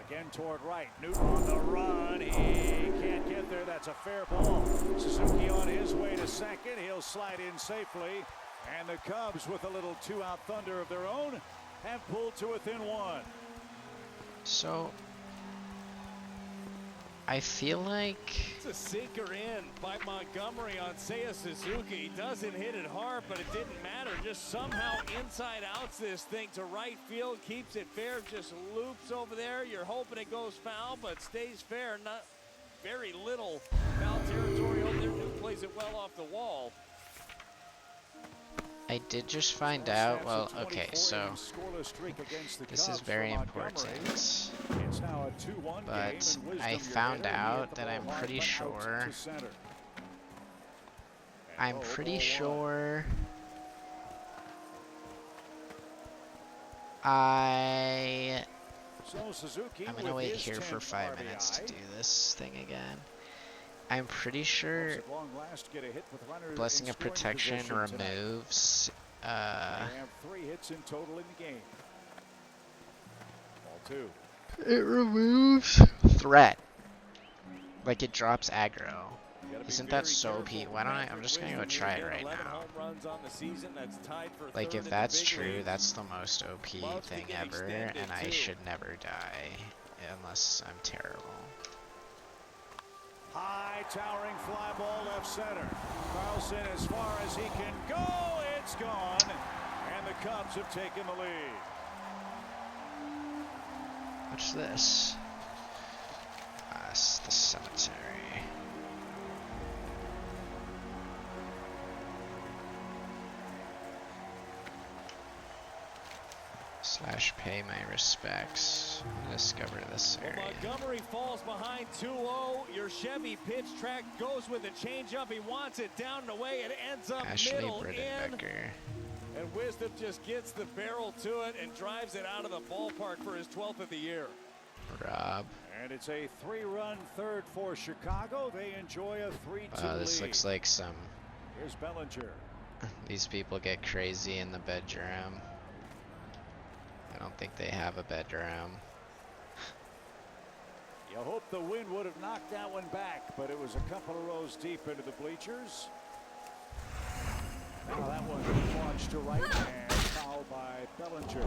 Speaker 6: Again toward right. Newton on the run. He can't get there. That's a fair ball. Suzuki on his way to second. He'll slide in safely. And the Cubs, with a little 2-out thunder of their own, have pulled to within 1.
Speaker 1: So, I feel like
Speaker 7: It's a sinker in by Montgomery on Seiya Suzuki. He doesn't hit it hard, but it didn't matter. Just somehow inside outs this thing to right field, keeps it fair, just loops over there. You're hoping it goes foul, but stays fair. Not very little foul territory over there. Duke plays it well off the wall.
Speaker 1: I did just find out, well, okay, so this is very important, but I found out that I'm pretty sure I'm gonna wait here for 5 minutes to do this thing again. I'm pretty sure
Speaker 6: At long last, get a hit with runners
Speaker 1: Blessing
Speaker 6: in
Speaker 1: of
Speaker 6: scoring
Speaker 1: Protection
Speaker 6: position tonight.
Speaker 1: removes
Speaker 6: They have 3 hits in total in the game. Ball 2.
Speaker 1: it removes threat. Like it drops aggro.
Speaker 2: You gotta be
Speaker 1: Isn't that
Speaker 2: very
Speaker 1: so
Speaker 2: careful
Speaker 1: OP?
Speaker 2: with
Speaker 1: Why don't I? I'm
Speaker 2: Patrick
Speaker 1: just gonna go
Speaker 2: Wisdom.
Speaker 1: try
Speaker 2: He's
Speaker 1: it
Speaker 2: hit
Speaker 1: right
Speaker 2: 11
Speaker 1: now.
Speaker 2: home runs on the season. That's tied for
Speaker 1: Like
Speaker 2: third
Speaker 1: if
Speaker 2: in
Speaker 1: that's
Speaker 2: the big
Speaker 1: true,
Speaker 2: leagues.
Speaker 1: that's the most OP
Speaker 2: Loves to
Speaker 1: thing
Speaker 2: get
Speaker 1: ever,
Speaker 2: extended,
Speaker 1: and I
Speaker 2: too.
Speaker 1: should never die unless I'm terrible.
Speaker 6: High towering fly ball left center. Carlson as far as he can go. It's gone. And the Cubs have taken the lead.
Speaker 1: What's this? It's the cemetery. / pay my respects. Discover this
Speaker 2: Well,
Speaker 1: area.
Speaker 2: Montgomery falls behind 2-0. Your Chevy pitch track goes with a changeup. He wants it down and away. It ends up
Speaker 1: Ashley
Speaker 2: middle in.
Speaker 1: Brittenbecker.
Speaker 2: And Wisdom just gets the barrel to it and drives it out of the ballpark for his 12th of the year.
Speaker 1: Rob.
Speaker 6: And it's a 3-run third for Chicago. They enjoy a 3-2
Speaker 1: Wow, this
Speaker 6: lead.
Speaker 1: looks like some.
Speaker 6: Here's Bellinger.
Speaker 1: These people get crazy in the bedroom. I don't think they have a bedroom.
Speaker 6: You hope the wind would have knocked that one back, but it was a couple of rows deep into the bleachers. Now that one launched to right and fouled by Bellinger.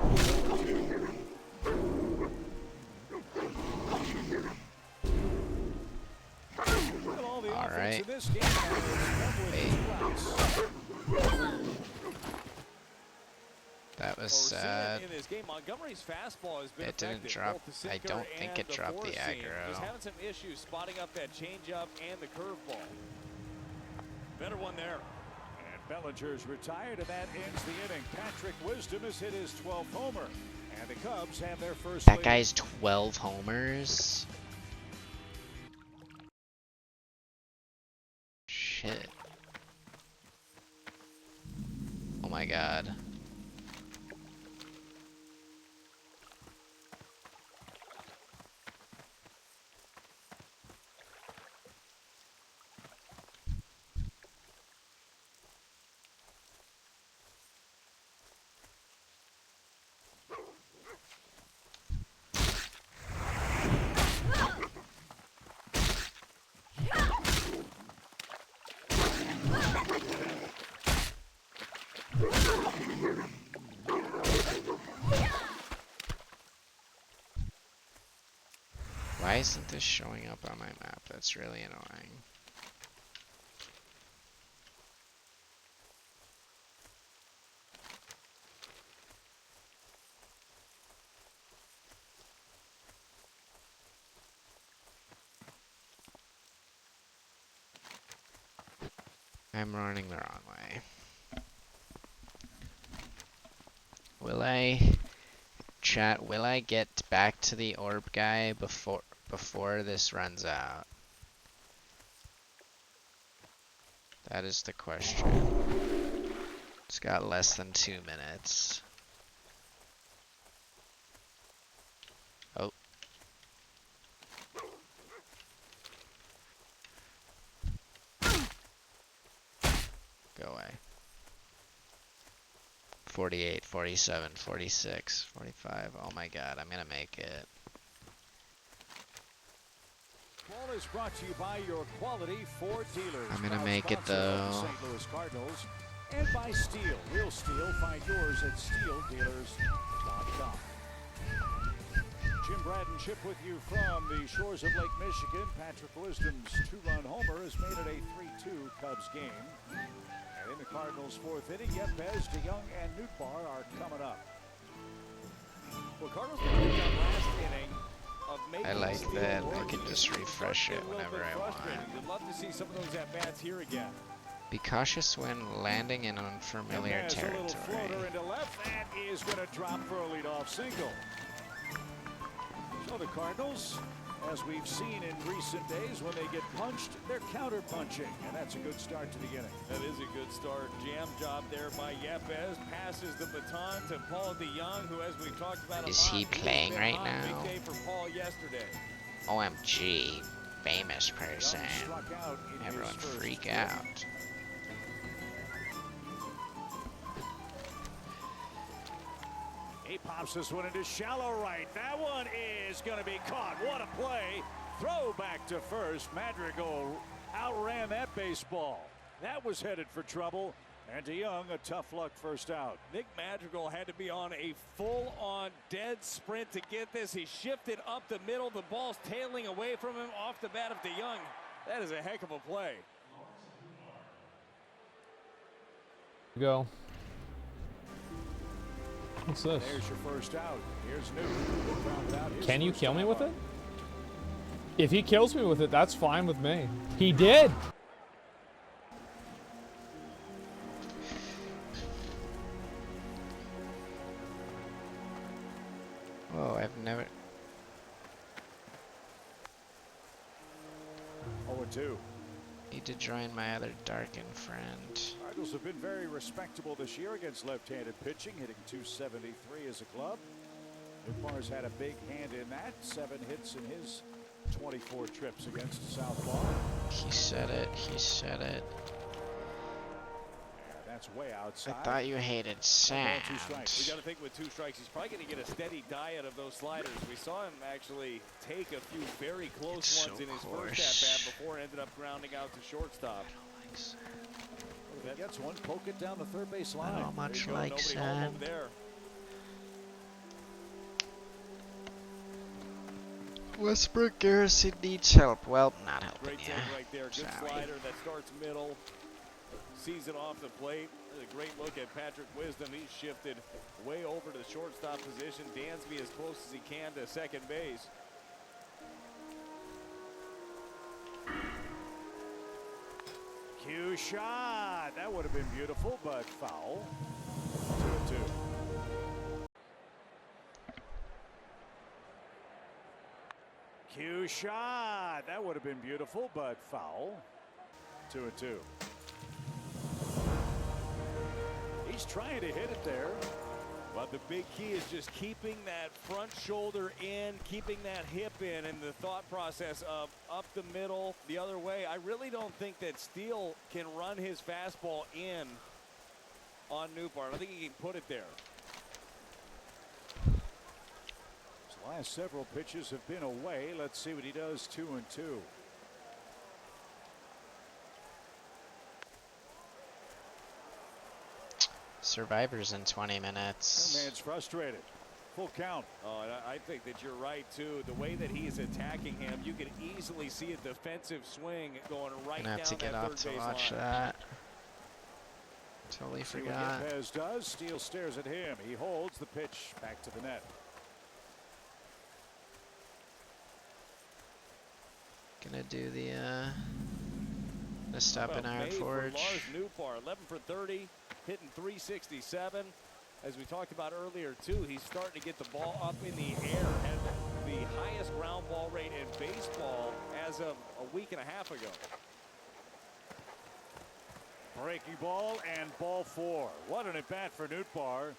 Speaker 6: Look at all the offense
Speaker 1: right.
Speaker 6: in this game. And it's come with his
Speaker 1: That was
Speaker 2: Well, we're seeing
Speaker 1: sad.
Speaker 2: in this game, Montgomery's fastball has been
Speaker 1: It didn't
Speaker 2: effective,
Speaker 1: drop-
Speaker 2: both the sinker
Speaker 1: I don't think
Speaker 2: and
Speaker 1: it dropped the
Speaker 2: four-seam.
Speaker 1: aggro.
Speaker 2: Just having some issues spotting up that changeup and the curveball. Better one there.
Speaker 6: And Bellinger's retired, and that ends the inning. Patrick Wisdom has hit his 12th homer. And the Cubs have their first
Speaker 1: That
Speaker 6: lead.
Speaker 1: guy's 12 homers. Shit. Oh my god. Why isn't this showing up on my map? That's really annoying. I'm running the wrong way. Will I chat, will I get back to the orb guy before this runs out? That is the question. It's got less than 2 minutes. Oh. Go away. 48, 47, 46, 45. Oh my god, I'm gonna make it.
Speaker 6: Ball is brought to you by your quality Ford dealers.
Speaker 1: I'm gonna
Speaker 6: Proud
Speaker 1: make it,
Speaker 6: sponsor of the
Speaker 1: though.
Speaker 6: St. Louis Cardinals. And by Steel. Real Steel. Find yours at steeldealers.com. Jim Bradenship with you from the shores of Lake Michigan. Patrick Wisdom's 2-run homer has made it a 3-2 Cubs game. And in the Cardinals' 4th inning, Yepez, DeYoung, and Nootbaar are coming up.
Speaker 2: Well, Cardinals did a good job last inning of making
Speaker 1: I like
Speaker 2: Steele
Speaker 1: that. I
Speaker 2: work.
Speaker 1: can just refresh it
Speaker 2: A little
Speaker 1: whenever
Speaker 2: bit
Speaker 1: I want.
Speaker 2: frustrating. You'd love to see some of those at-bats here again.
Speaker 1: Be cautious when landing in unfamiliar
Speaker 6: Yepez, a little floater
Speaker 1: territory.
Speaker 6: into left. That is going to drop for a leadoff single. So the Cardinals, as we've seen in recent days, when they get punched, they're counter-punching, and that's a good start to the inning.
Speaker 2: That is a good start. Jam job there by Yepez. Passes the baton to Paul DeYoung, who, as we've talked about a
Speaker 1: Is he
Speaker 2: lot,
Speaker 1: playing
Speaker 2: been
Speaker 1: right
Speaker 2: hot.
Speaker 1: now?
Speaker 2: Big day for Paul yesterday.
Speaker 1: OMG. famous person.
Speaker 6: Young struck out in his
Speaker 1: Everyone
Speaker 6: first
Speaker 1: freak
Speaker 6: trip.
Speaker 1: out.
Speaker 6: He pops this one into shallow right. That one is going to be caught. What a play. Throw back to first. Madrigal outran that baseball. That was headed for trouble. And DeYoung, a tough luck first out.
Speaker 7: Nick Madrigal had to be on a full-on dead sprint to get this. He shifted up the middle. The ball's tailing away from him off the bat of DeYoung. That is a heck of a play.
Speaker 11: Go. What's this?
Speaker 6: There's your first out. Here's Newton.
Speaker 11: Can you kill me with it? If he kills me with it, that's fine with me. He did.
Speaker 1: Whoa, I've never.
Speaker 6: 0-2.
Speaker 1: Need to join my other darkened friend.
Speaker 6: Cardinals have been very respectable this year against left-handed pitching, hitting .273 as a club. Newbar's had a big hand in that. 7 hits in his 24 trips against Southpaw.
Speaker 1: He said it. He said it.
Speaker 6: That's way outside.
Speaker 1: I thought you hated sand.
Speaker 6: 2 strikes.
Speaker 7: We got to think with 2 strikes, he's probably going to get a steady diet of those sliders. We saw him actually take a few very close
Speaker 1: It's
Speaker 7: ones
Speaker 1: so
Speaker 7: in his
Speaker 1: coarse.
Speaker 7: first at-bat before ended up grounding out to shortstop.
Speaker 6: That gets one. Poke it down the third base line.
Speaker 1: I don't much
Speaker 7: There you go,
Speaker 1: like
Speaker 7: nobody home
Speaker 1: sand.
Speaker 7: over there.
Speaker 1: Westbrook Garrison needs help. Well, not helping
Speaker 7: Great
Speaker 1: ya.
Speaker 7: take right there. Good
Speaker 1: Sorry.
Speaker 7: slider that starts middle. Sees it off the plate. A great look at Patrick Wisdom. He's shifted way over to the shortstop position. Dansby as close as he can to second base.
Speaker 6: Cue shot. That would have been beautiful, but foul. 2-2. Cue shot. That would have been beautiful, but foul. 2-2. He's trying to hit it there.
Speaker 7: But the big key is just keeping that front shoulder in, keeping that hip in, and the thought process of up the middle the other way. I really don't think that Steele can run his fastball in on Newbar. I think he can put it there.
Speaker 6: His last several pitches have been away. Let's see what he does. 2-2.
Speaker 1: Survivors in 20 minutes.
Speaker 6: That man's frustrated. Full count.
Speaker 7: Oh, and I think that you're right, too. The way that he is attacking him, you can easily see a defensive swing going right
Speaker 1: Gonna
Speaker 7: down
Speaker 1: have to get
Speaker 7: that
Speaker 1: off
Speaker 7: third
Speaker 1: to
Speaker 7: base
Speaker 1: watch
Speaker 7: line.
Speaker 1: that. Totally
Speaker 6: See
Speaker 1: forgot.
Speaker 6: what Yepez does. Steele stares at him. He holds the pitch back to the net.
Speaker 1: Gonna do the stop in Iron
Speaker 7: Made for
Speaker 1: Forge.
Speaker 7: Lars Newbar, 11 for 30, hitting .367. As we talked about earlier, too, he's starting to get the ball up in the air at the highest ground ball rate in baseball as of a week and a half ago.
Speaker 6: Breaking ball and ball 4. What an at-bat for Newbar,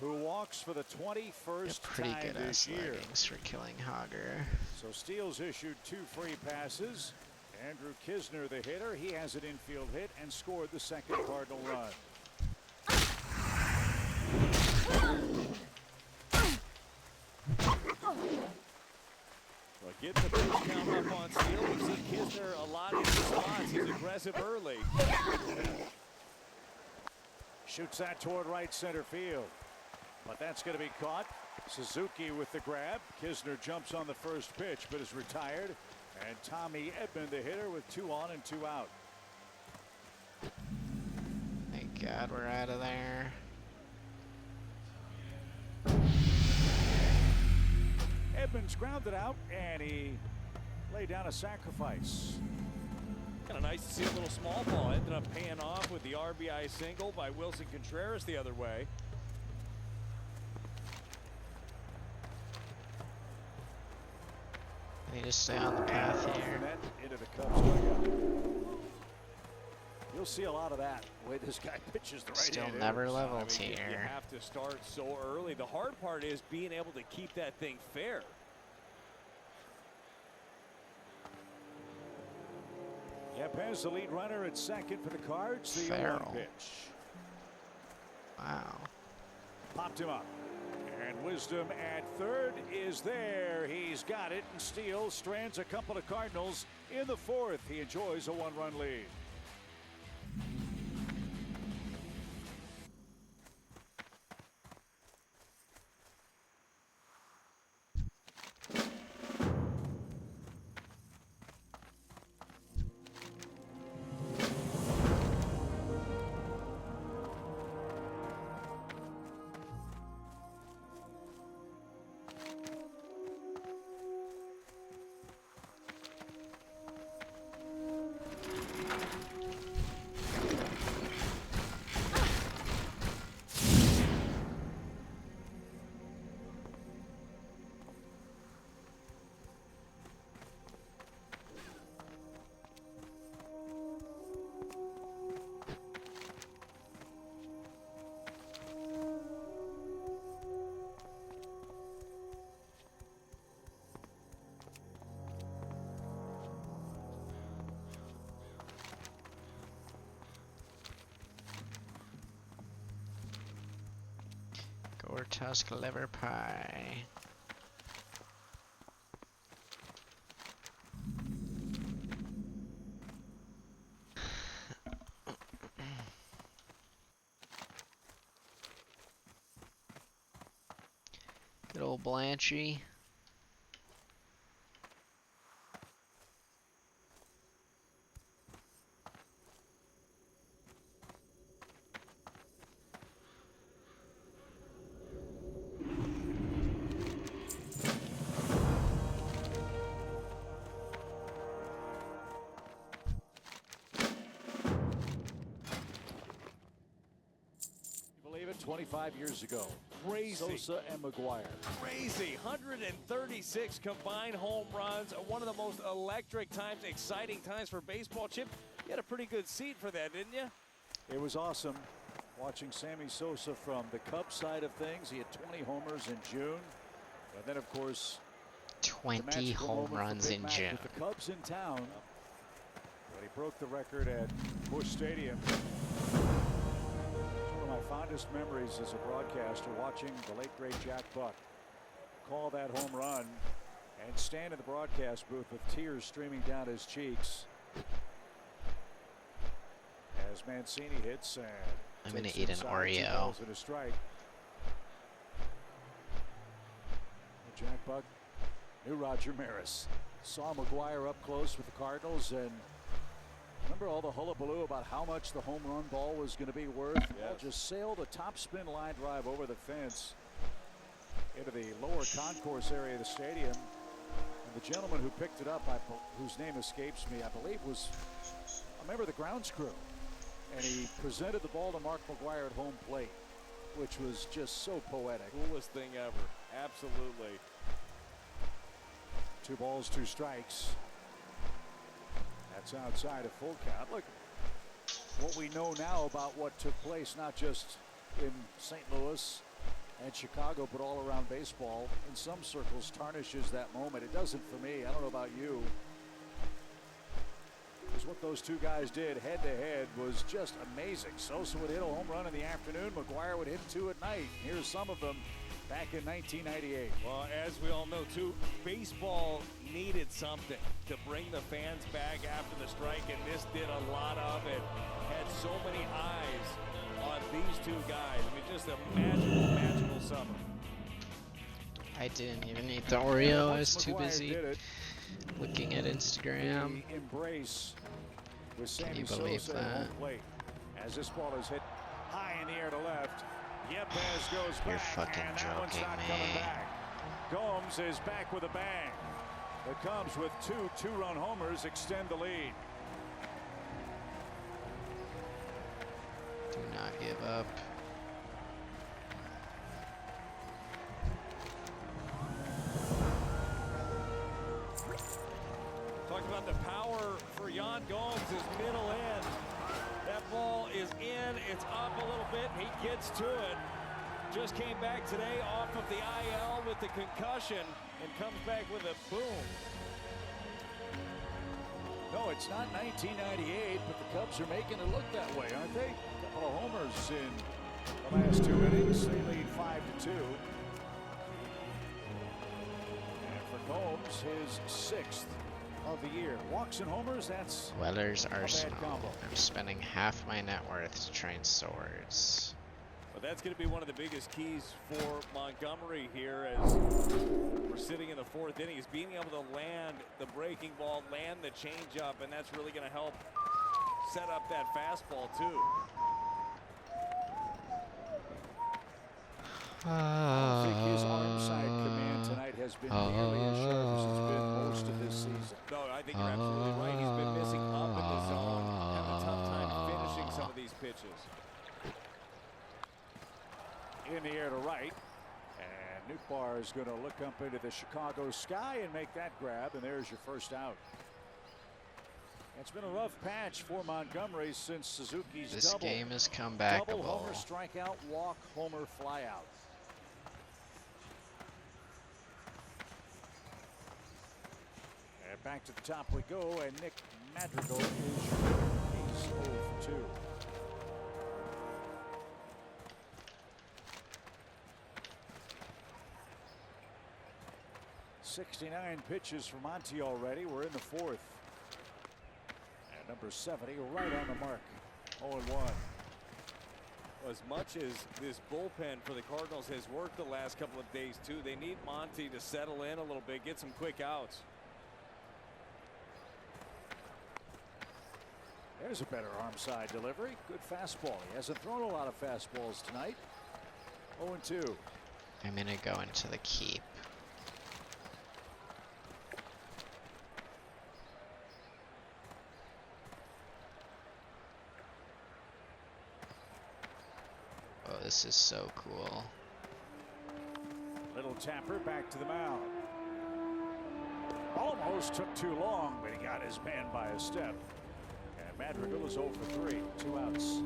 Speaker 6: who walks for the 21st
Speaker 1: Pretty
Speaker 6: time
Speaker 1: good
Speaker 6: this
Speaker 1: ass
Speaker 6: year.
Speaker 1: leggings for killing Hogger.
Speaker 6: So Steele's issued 2 free passes. Andrew Kisner, the hitter, he has an infield hit and scored the second Cardinal run.
Speaker 7: Well, getting the pitch count up on Steele. We've seen Kisner a lot in his spots. He's aggressive early.
Speaker 6: Shoots that toward right center field. But that's going to be caught. Suzuki with the grab. Kisner jumps on the first pitch but is retired. And Tommy Edman, the hitter, with 2 on and 2 out.
Speaker 1: Thank God we're out of there.
Speaker 6: Edmonds grounded out and he laid down a sacrifice.
Speaker 7: Kind of nice to see a little small ball. Ended up paying off with the RBI single by Wilson Contreras the other way.
Speaker 1: I need to stay on the path here.
Speaker 6: Net into the Cubs dugout. You'll see a lot of that. The way this guy pitches the right
Speaker 1: Still
Speaker 6: hand
Speaker 1: never
Speaker 6: hitters.
Speaker 1: leveled
Speaker 7: You
Speaker 1: here.
Speaker 7: have to start so early. The hard part is being able to keep that thing fair.
Speaker 6: Yepes, the lead runner at second for the Cards. The 0-1 pitch.
Speaker 1: Wow.
Speaker 6: Popped him up. And Wisdom at third is there. He's got it and steals, strands a couple of Cardinals in the fourth. He enjoys a 1-run lead.
Speaker 1: Or Tusk liver pie. Good old Blanchy.
Speaker 6: Believe it, 25 years ago.
Speaker 7: Crazy.
Speaker 6: Sosa and McGuire.
Speaker 7: Crazy. 136 combined home runs. One of the most electric times, exciting times for baseball. Chip, you had a pretty good seat for that, didn't you?
Speaker 6: It was awesome watching Sammy Sosa from the Cubs side of things. He had 20 homers in June. And then, of course,
Speaker 1: 20 home runs in June.
Speaker 6: With the Cubs in town. But he broke the record at Busch Stadium. One of my fondest memories as a broadcaster, watching the late great Jack Buck call that home run and stand in the broadcast booth with tears streaming down his cheeks as Mancini hits and
Speaker 1: I'm gonna eat an Oreo.
Speaker 6: And a strike. Jack Buck knew Roger Maris, saw McGuire up close with the Cardinals, and remember all the hullabaloo about how much the home run ball was going to be worth?
Speaker 9: Yes.
Speaker 6: Well, just sailed a top spin line drive over the fence into the lower concourse area of the stadium. And the gentleman who picked it up, whose name escapes me, I believe was a member of the grounds crew. And he presented the ball to Mark McGuire at home plate, which was just so poetic.
Speaker 7: Coolest thing ever. Absolutely.
Speaker 6: 2 balls, 2 strikes. That's outside of full count. Look, what we know now about what took place, not just in St. Louis and Chicago, but all around baseball, in some circles tarnishes that moment. It doesn't for me. I don't know about you. Because what those two guys did head to head was just amazing. Sosa would hit a home run in the afternoon. McGuire would hit 2 at night. Here's some of them back in 1998.
Speaker 7: Well, as we all know, too, baseball needed something to bring the fans back after the strike, and this did a lot of it. Had so many eyes on these two guys. I mean, just a magical, magical summer.
Speaker 1: I didn't even eat the Oreo. I was too busy looking at Instagram.
Speaker 6: The embrace with
Speaker 1: Can you
Speaker 6: Sammy
Speaker 1: believe
Speaker 6: Sosa at
Speaker 1: that?
Speaker 6: home plate. As this ball is hit high in the air to left, Yepes goes back.
Speaker 1: You're fucking
Speaker 6: and that one's
Speaker 1: joking
Speaker 6: not
Speaker 1: me.
Speaker 6: coming back. Gomes is back with a bang. The Cubs with 2 two-run homers extend the lead.
Speaker 1: Do not give up.
Speaker 7: Talked about the power for Yan Gomes' middle end. That ball is in, it's up a little bit, he gets to it. Just came back today off of the IL with the concussion and comes back with a boom.
Speaker 6: No No, it's not 1998, but the Cubs are making it look that way, aren't they? A couple of homers in the last 2 innings. They lead 5-2. And for Combs, his 6th of the year. Walks and homers, that's
Speaker 1: Weller's
Speaker 6: a bad
Speaker 1: Arsenal.
Speaker 6: combo.
Speaker 1: I'm spending half my net worth to train swords.
Speaker 7: But that's going to be one of the biggest keys for Montgomery here as we're sitting in the 4th inning, is being able to land the breaking ball, land the changeup, and that's really going to help set up that fastball too.
Speaker 6: I think his arm side command tonight has been nearly as sharp as it's been most of this season.
Speaker 7: No, I think you're absolutely right. He's been missing up in the zone, having a tough time finishing some of these pitches.
Speaker 6: In the air to right. And Nootbaar is going to look up into the Chicago sky and make that grab, and there's your first out. It's been a rough patch for Montgomery since Suzuki's
Speaker 1: This
Speaker 6: double.
Speaker 1: game is
Speaker 6: Double
Speaker 1: comebackable.
Speaker 6: homer, strikeout, walk, homer, fly out. And back to the top we go, and Nick Madrigal is he's 0 for 2. .69 pitches for Monty already. We're in the 4th. And number 70 right on the mark. 0-1.
Speaker 7: As much as this bullpen for the Cardinals has worked the last couple of days too, they need Monty to settle in a little bit, get some quick outs.
Speaker 6: There's a better arm side delivery. Good fastball. He hasn't thrown a lot of fastballs tonight. 0-2.
Speaker 1: I'm gonna go into the keep. Oh, this is so cool.
Speaker 6: Little tapper back to the mound. Almost took too long, but he got his man by a step. And Madrigal is 0 for 3. 2 outs.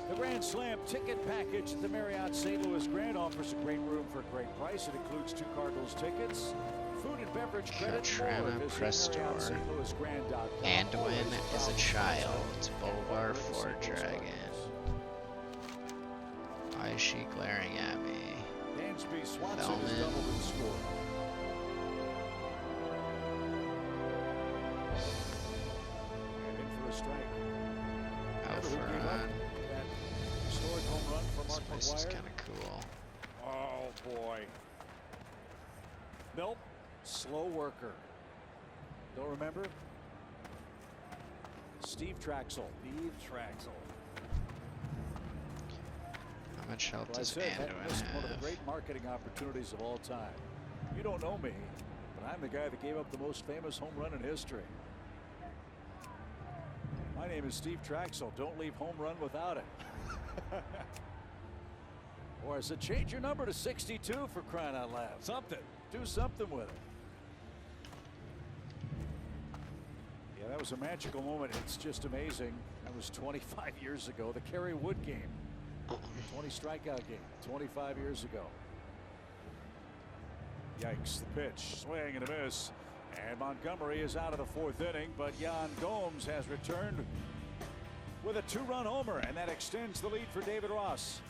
Speaker 6: The Grand Slam ticket package at the Marriott St. Louis Grand offers a great room for a great price. It includes 2 Cardinals tickets, food and beverage credit, and more.
Speaker 1: Katrina
Speaker 6: Visit
Speaker 1: Prestor.
Speaker 6: MarriottStLouisGrand.com.
Speaker 1: Anduin is a child. Bolvar for Dragon. Why is she glaring at me?
Speaker 6: Dansby Swanson has
Speaker 1: Bellman.
Speaker 6: doubled and scored. And in for a strike.
Speaker 1: Out for a run.
Speaker 6: That historic home run for
Speaker 1: This
Speaker 6: Mark
Speaker 1: place is
Speaker 6: McGwire.
Speaker 1: kind of cool.
Speaker 6: Oh boy. Nope. Slow worker. Don't remember? Steve Traxel.
Speaker 7: Steve Traxel.
Speaker 1: How much health
Speaker 6: Well, I
Speaker 1: does
Speaker 6: said, hadn't
Speaker 1: Anduin
Speaker 6: missed one of the
Speaker 1: have?
Speaker 6: great marketing opportunities of all time. You don't know me, but I'm the guy that gave up the most famous home run in history. My name is Steve Traxel. Don't leave home run without it. Or I said, change your number to 62 for crying out loud.
Speaker 7: Something.
Speaker 6: Do something with it. Yeah, that was a magical moment. It's just amazing. That was 25 years ago. The Kerry Wood game. 20 strikeout game 25 years ago. Yikes, the pitch, swing and a miss. And Montgomery is out of the 4th inning, but Jan Gomes has returned with a 2-run homer, and that extends the lead for David Ross.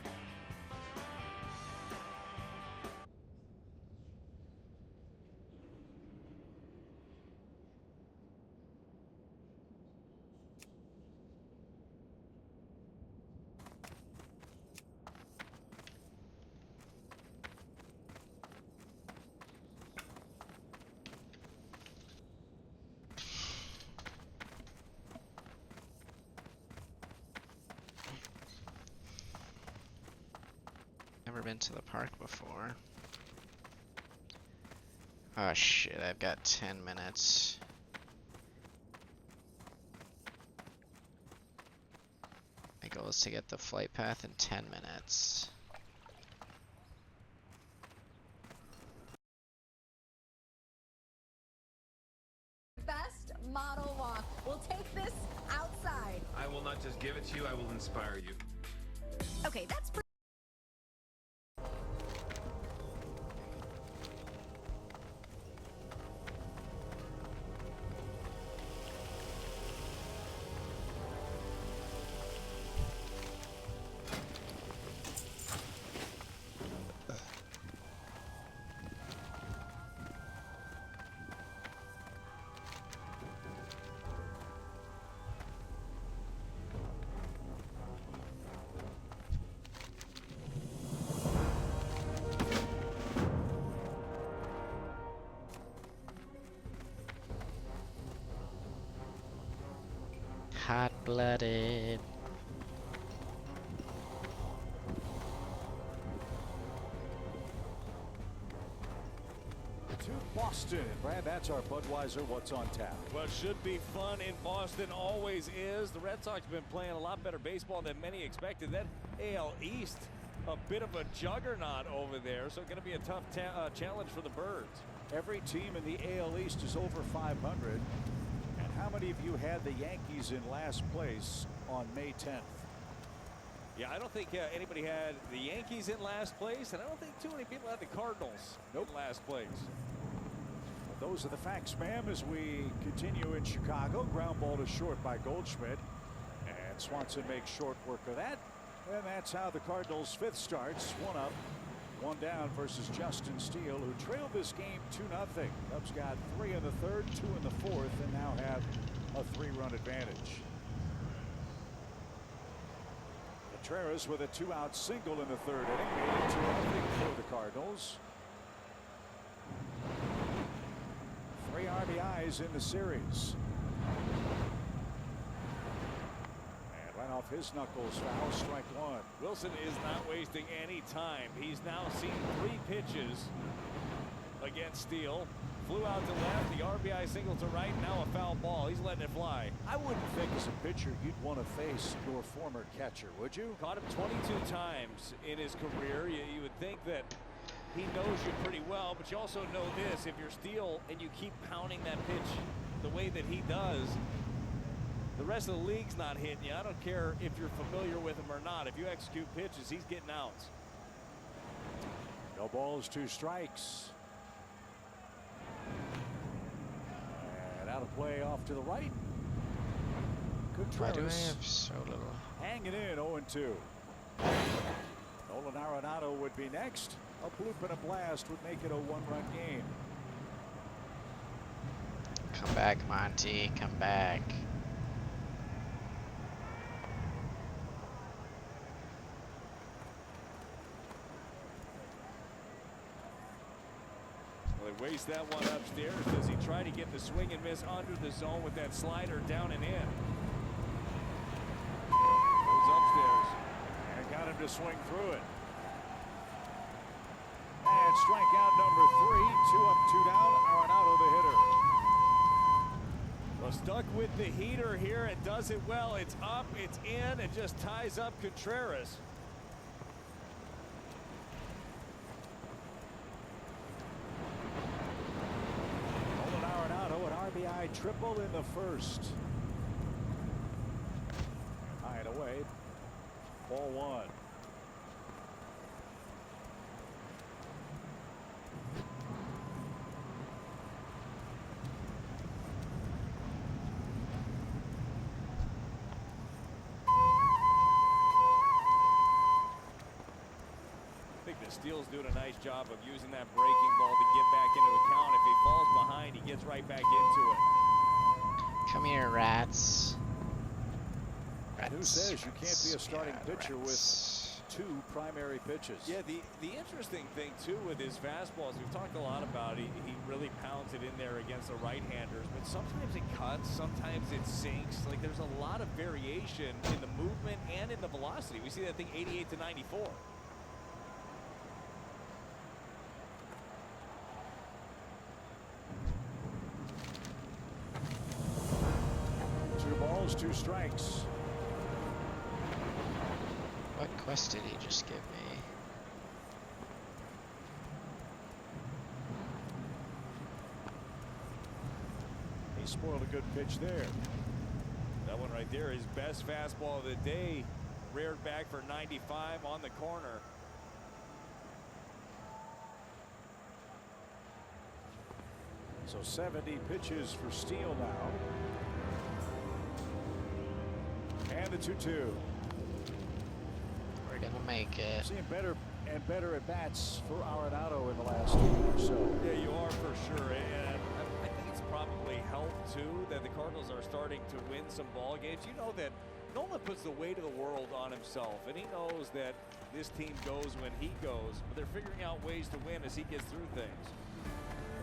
Speaker 1: Never been to the park before. Oh shit, I've got 10 minutes. My goal is to get the flight path in 10 minutes.
Speaker 12: Best model walk. We'll take this outside.
Speaker 13: I will not just give it to you, I will inspire you.
Speaker 12: Okay, that's pretty.
Speaker 1: hot-blooded.
Speaker 6: To Boston. Brad, that's our Budweiser What's on Tap.
Speaker 2: Well, it should be fun in Boston, always is. The Red Sox have been playing a lot better baseball than many expected. That AL East, a bit of a juggernaut over there, so going to be a tough challenge for the Birds.
Speaker 6: Every team in the AL East is over 500. And how many of you had the Yankees in last place on May 10th?
Speaker 2: Yeah, I don't think anybody had the Yankees in last place, and I don't think too many people had the Cardinals in last place.
Speaker 6: Well, those are the facts, ma'am, as we continue in Chicago. Ground ball to short by Goldschmidt. And Swanson makes short work of that. And that's how the Cardinals' fifth starts. One up, one down versus Justin Steele, who trailed this game 2-0. Cubs got 3 in the third, 2 in the fourth, and now have a 3-run advantage. Contreras with a 2-out single in the third inning, made it 2-0 for the Cardinals. 3 RBIs in the series. And right off his knuckles, foul, strike one.
Speaker 2: Wilson is not wasting any time. He's now seen 3 pitches against Steele. Flew out to left, the RBI single to right, now a foul ball. He's letting it fly.
Speaker 6: I wouldn't think as a pitcher you'd want to face your former catcher, would you?
Speaker 2: Caught him 22 times in his career. You would think that he knows you pretty well, but you also know this: if you're Steele and you keep pounding that pitch the way that he does, the rest of the league's not hitting you. I don't care if you're familiar with him or not. If you execute pitches, he's getting outs.
Speaker 6: No balls, 2 strikes. And out of play off to the right.
Speaker 1: Why do I
Speaker 6: Contreras
Speaker 1: have so little?
Speaker 6: hanging in 0-2. Nolan Arenado would be next. A bloop and a blast would make it a 1-run game.
Speaker 1: Come back, Monty. Come back.
Speaker 2: Well, he wastes that one upstairs. Does he try to get the swing and miss under the zone with that slider down and in? Goes upstairs.
Speaker 6: And got him to swing through it. And strikeout number 3. 2 up, 2 down. Arenado the hitter.
Speaker 2: Well, stuck with the heater here and does it well. It's up, it's in, and just ties up Contreras.
Speaker 6: Nolan Arenado, an RBI triple in the first. High and away. Ball 1.
Speaker 2: Steele's doing a nice job of using that breaking ball to get back into account. If he falls behind, he gets right back into it.
Speaker 1: Come here, rats.
Speaker 6: Who says you can't be a starting pitcher with 2 primary pitches?
Speaker 2: Yeah, the interesting thing too with his fastballs, we've talked a lot about it. He really pounds it in there against the right-handers, but sometimes it cuts, sometimes it sinks. Like, there's a lot of variation in the movement and in the velocity. We see that thing 88 to 94.
Speaker 6: 2 strikes.
Speaker 1: What quest did he just give me?
Speaker 6: He spoiled a good pitch there.
Speaker 2: That one right there, his best fastball of the day, reared back for 95 on the corner.
Speaker 6: So 70 pitches for Steele now. And the 2-2.
Speaker 1: We're gonna make it.
Speaker 6: Seeing better and better at bats for Arenado in the last 2 or so.
Speaker 2: Yeah, you are for sure. And I think it's probably helped too that the Cardinals are starting to win some ball games. You know that Nolan puts the weight of the world on himself, and he knows that this team goes when he goes, but they're figuring out ways to win as he gets through things.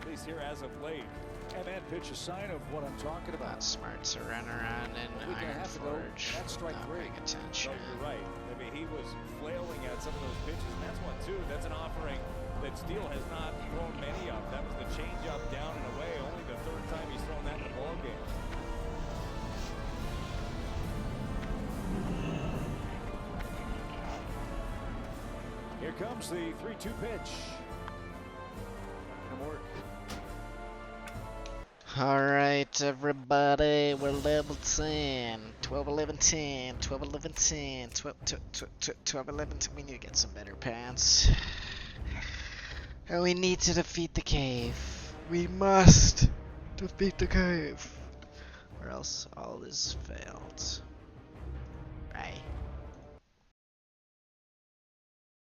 Speaker 6: at least here as of late. And that pitch a sign of what I'm talking about.
Speaker 1: Not smart to run around in
Speaker 6: A week and a
Speaker 1: Iron
Speaker 6: half ago,
Speaker 1: Forge.
Speaker 6: that's strike
Speaker 1: Not
Speaker 6: three.
Speaker 1: paying attention.
Speaker 6: No, you're right. I mean, he was flailing at some of those pitches, and that's one too. That's an offering that Steele has not thrown many of. That was the changeup down and away. Only the third time he's thrown that in the ball game. Here comes the 3-2 pitch. Gonna work.
Speaker 1: Alright, everybody, we're level 10. 12, 11, 10. 12, 11, 10. 12, 11, 10. We need to get some better pants. And we need to defeat the cave. We must defeat the cave. Or else all is failed.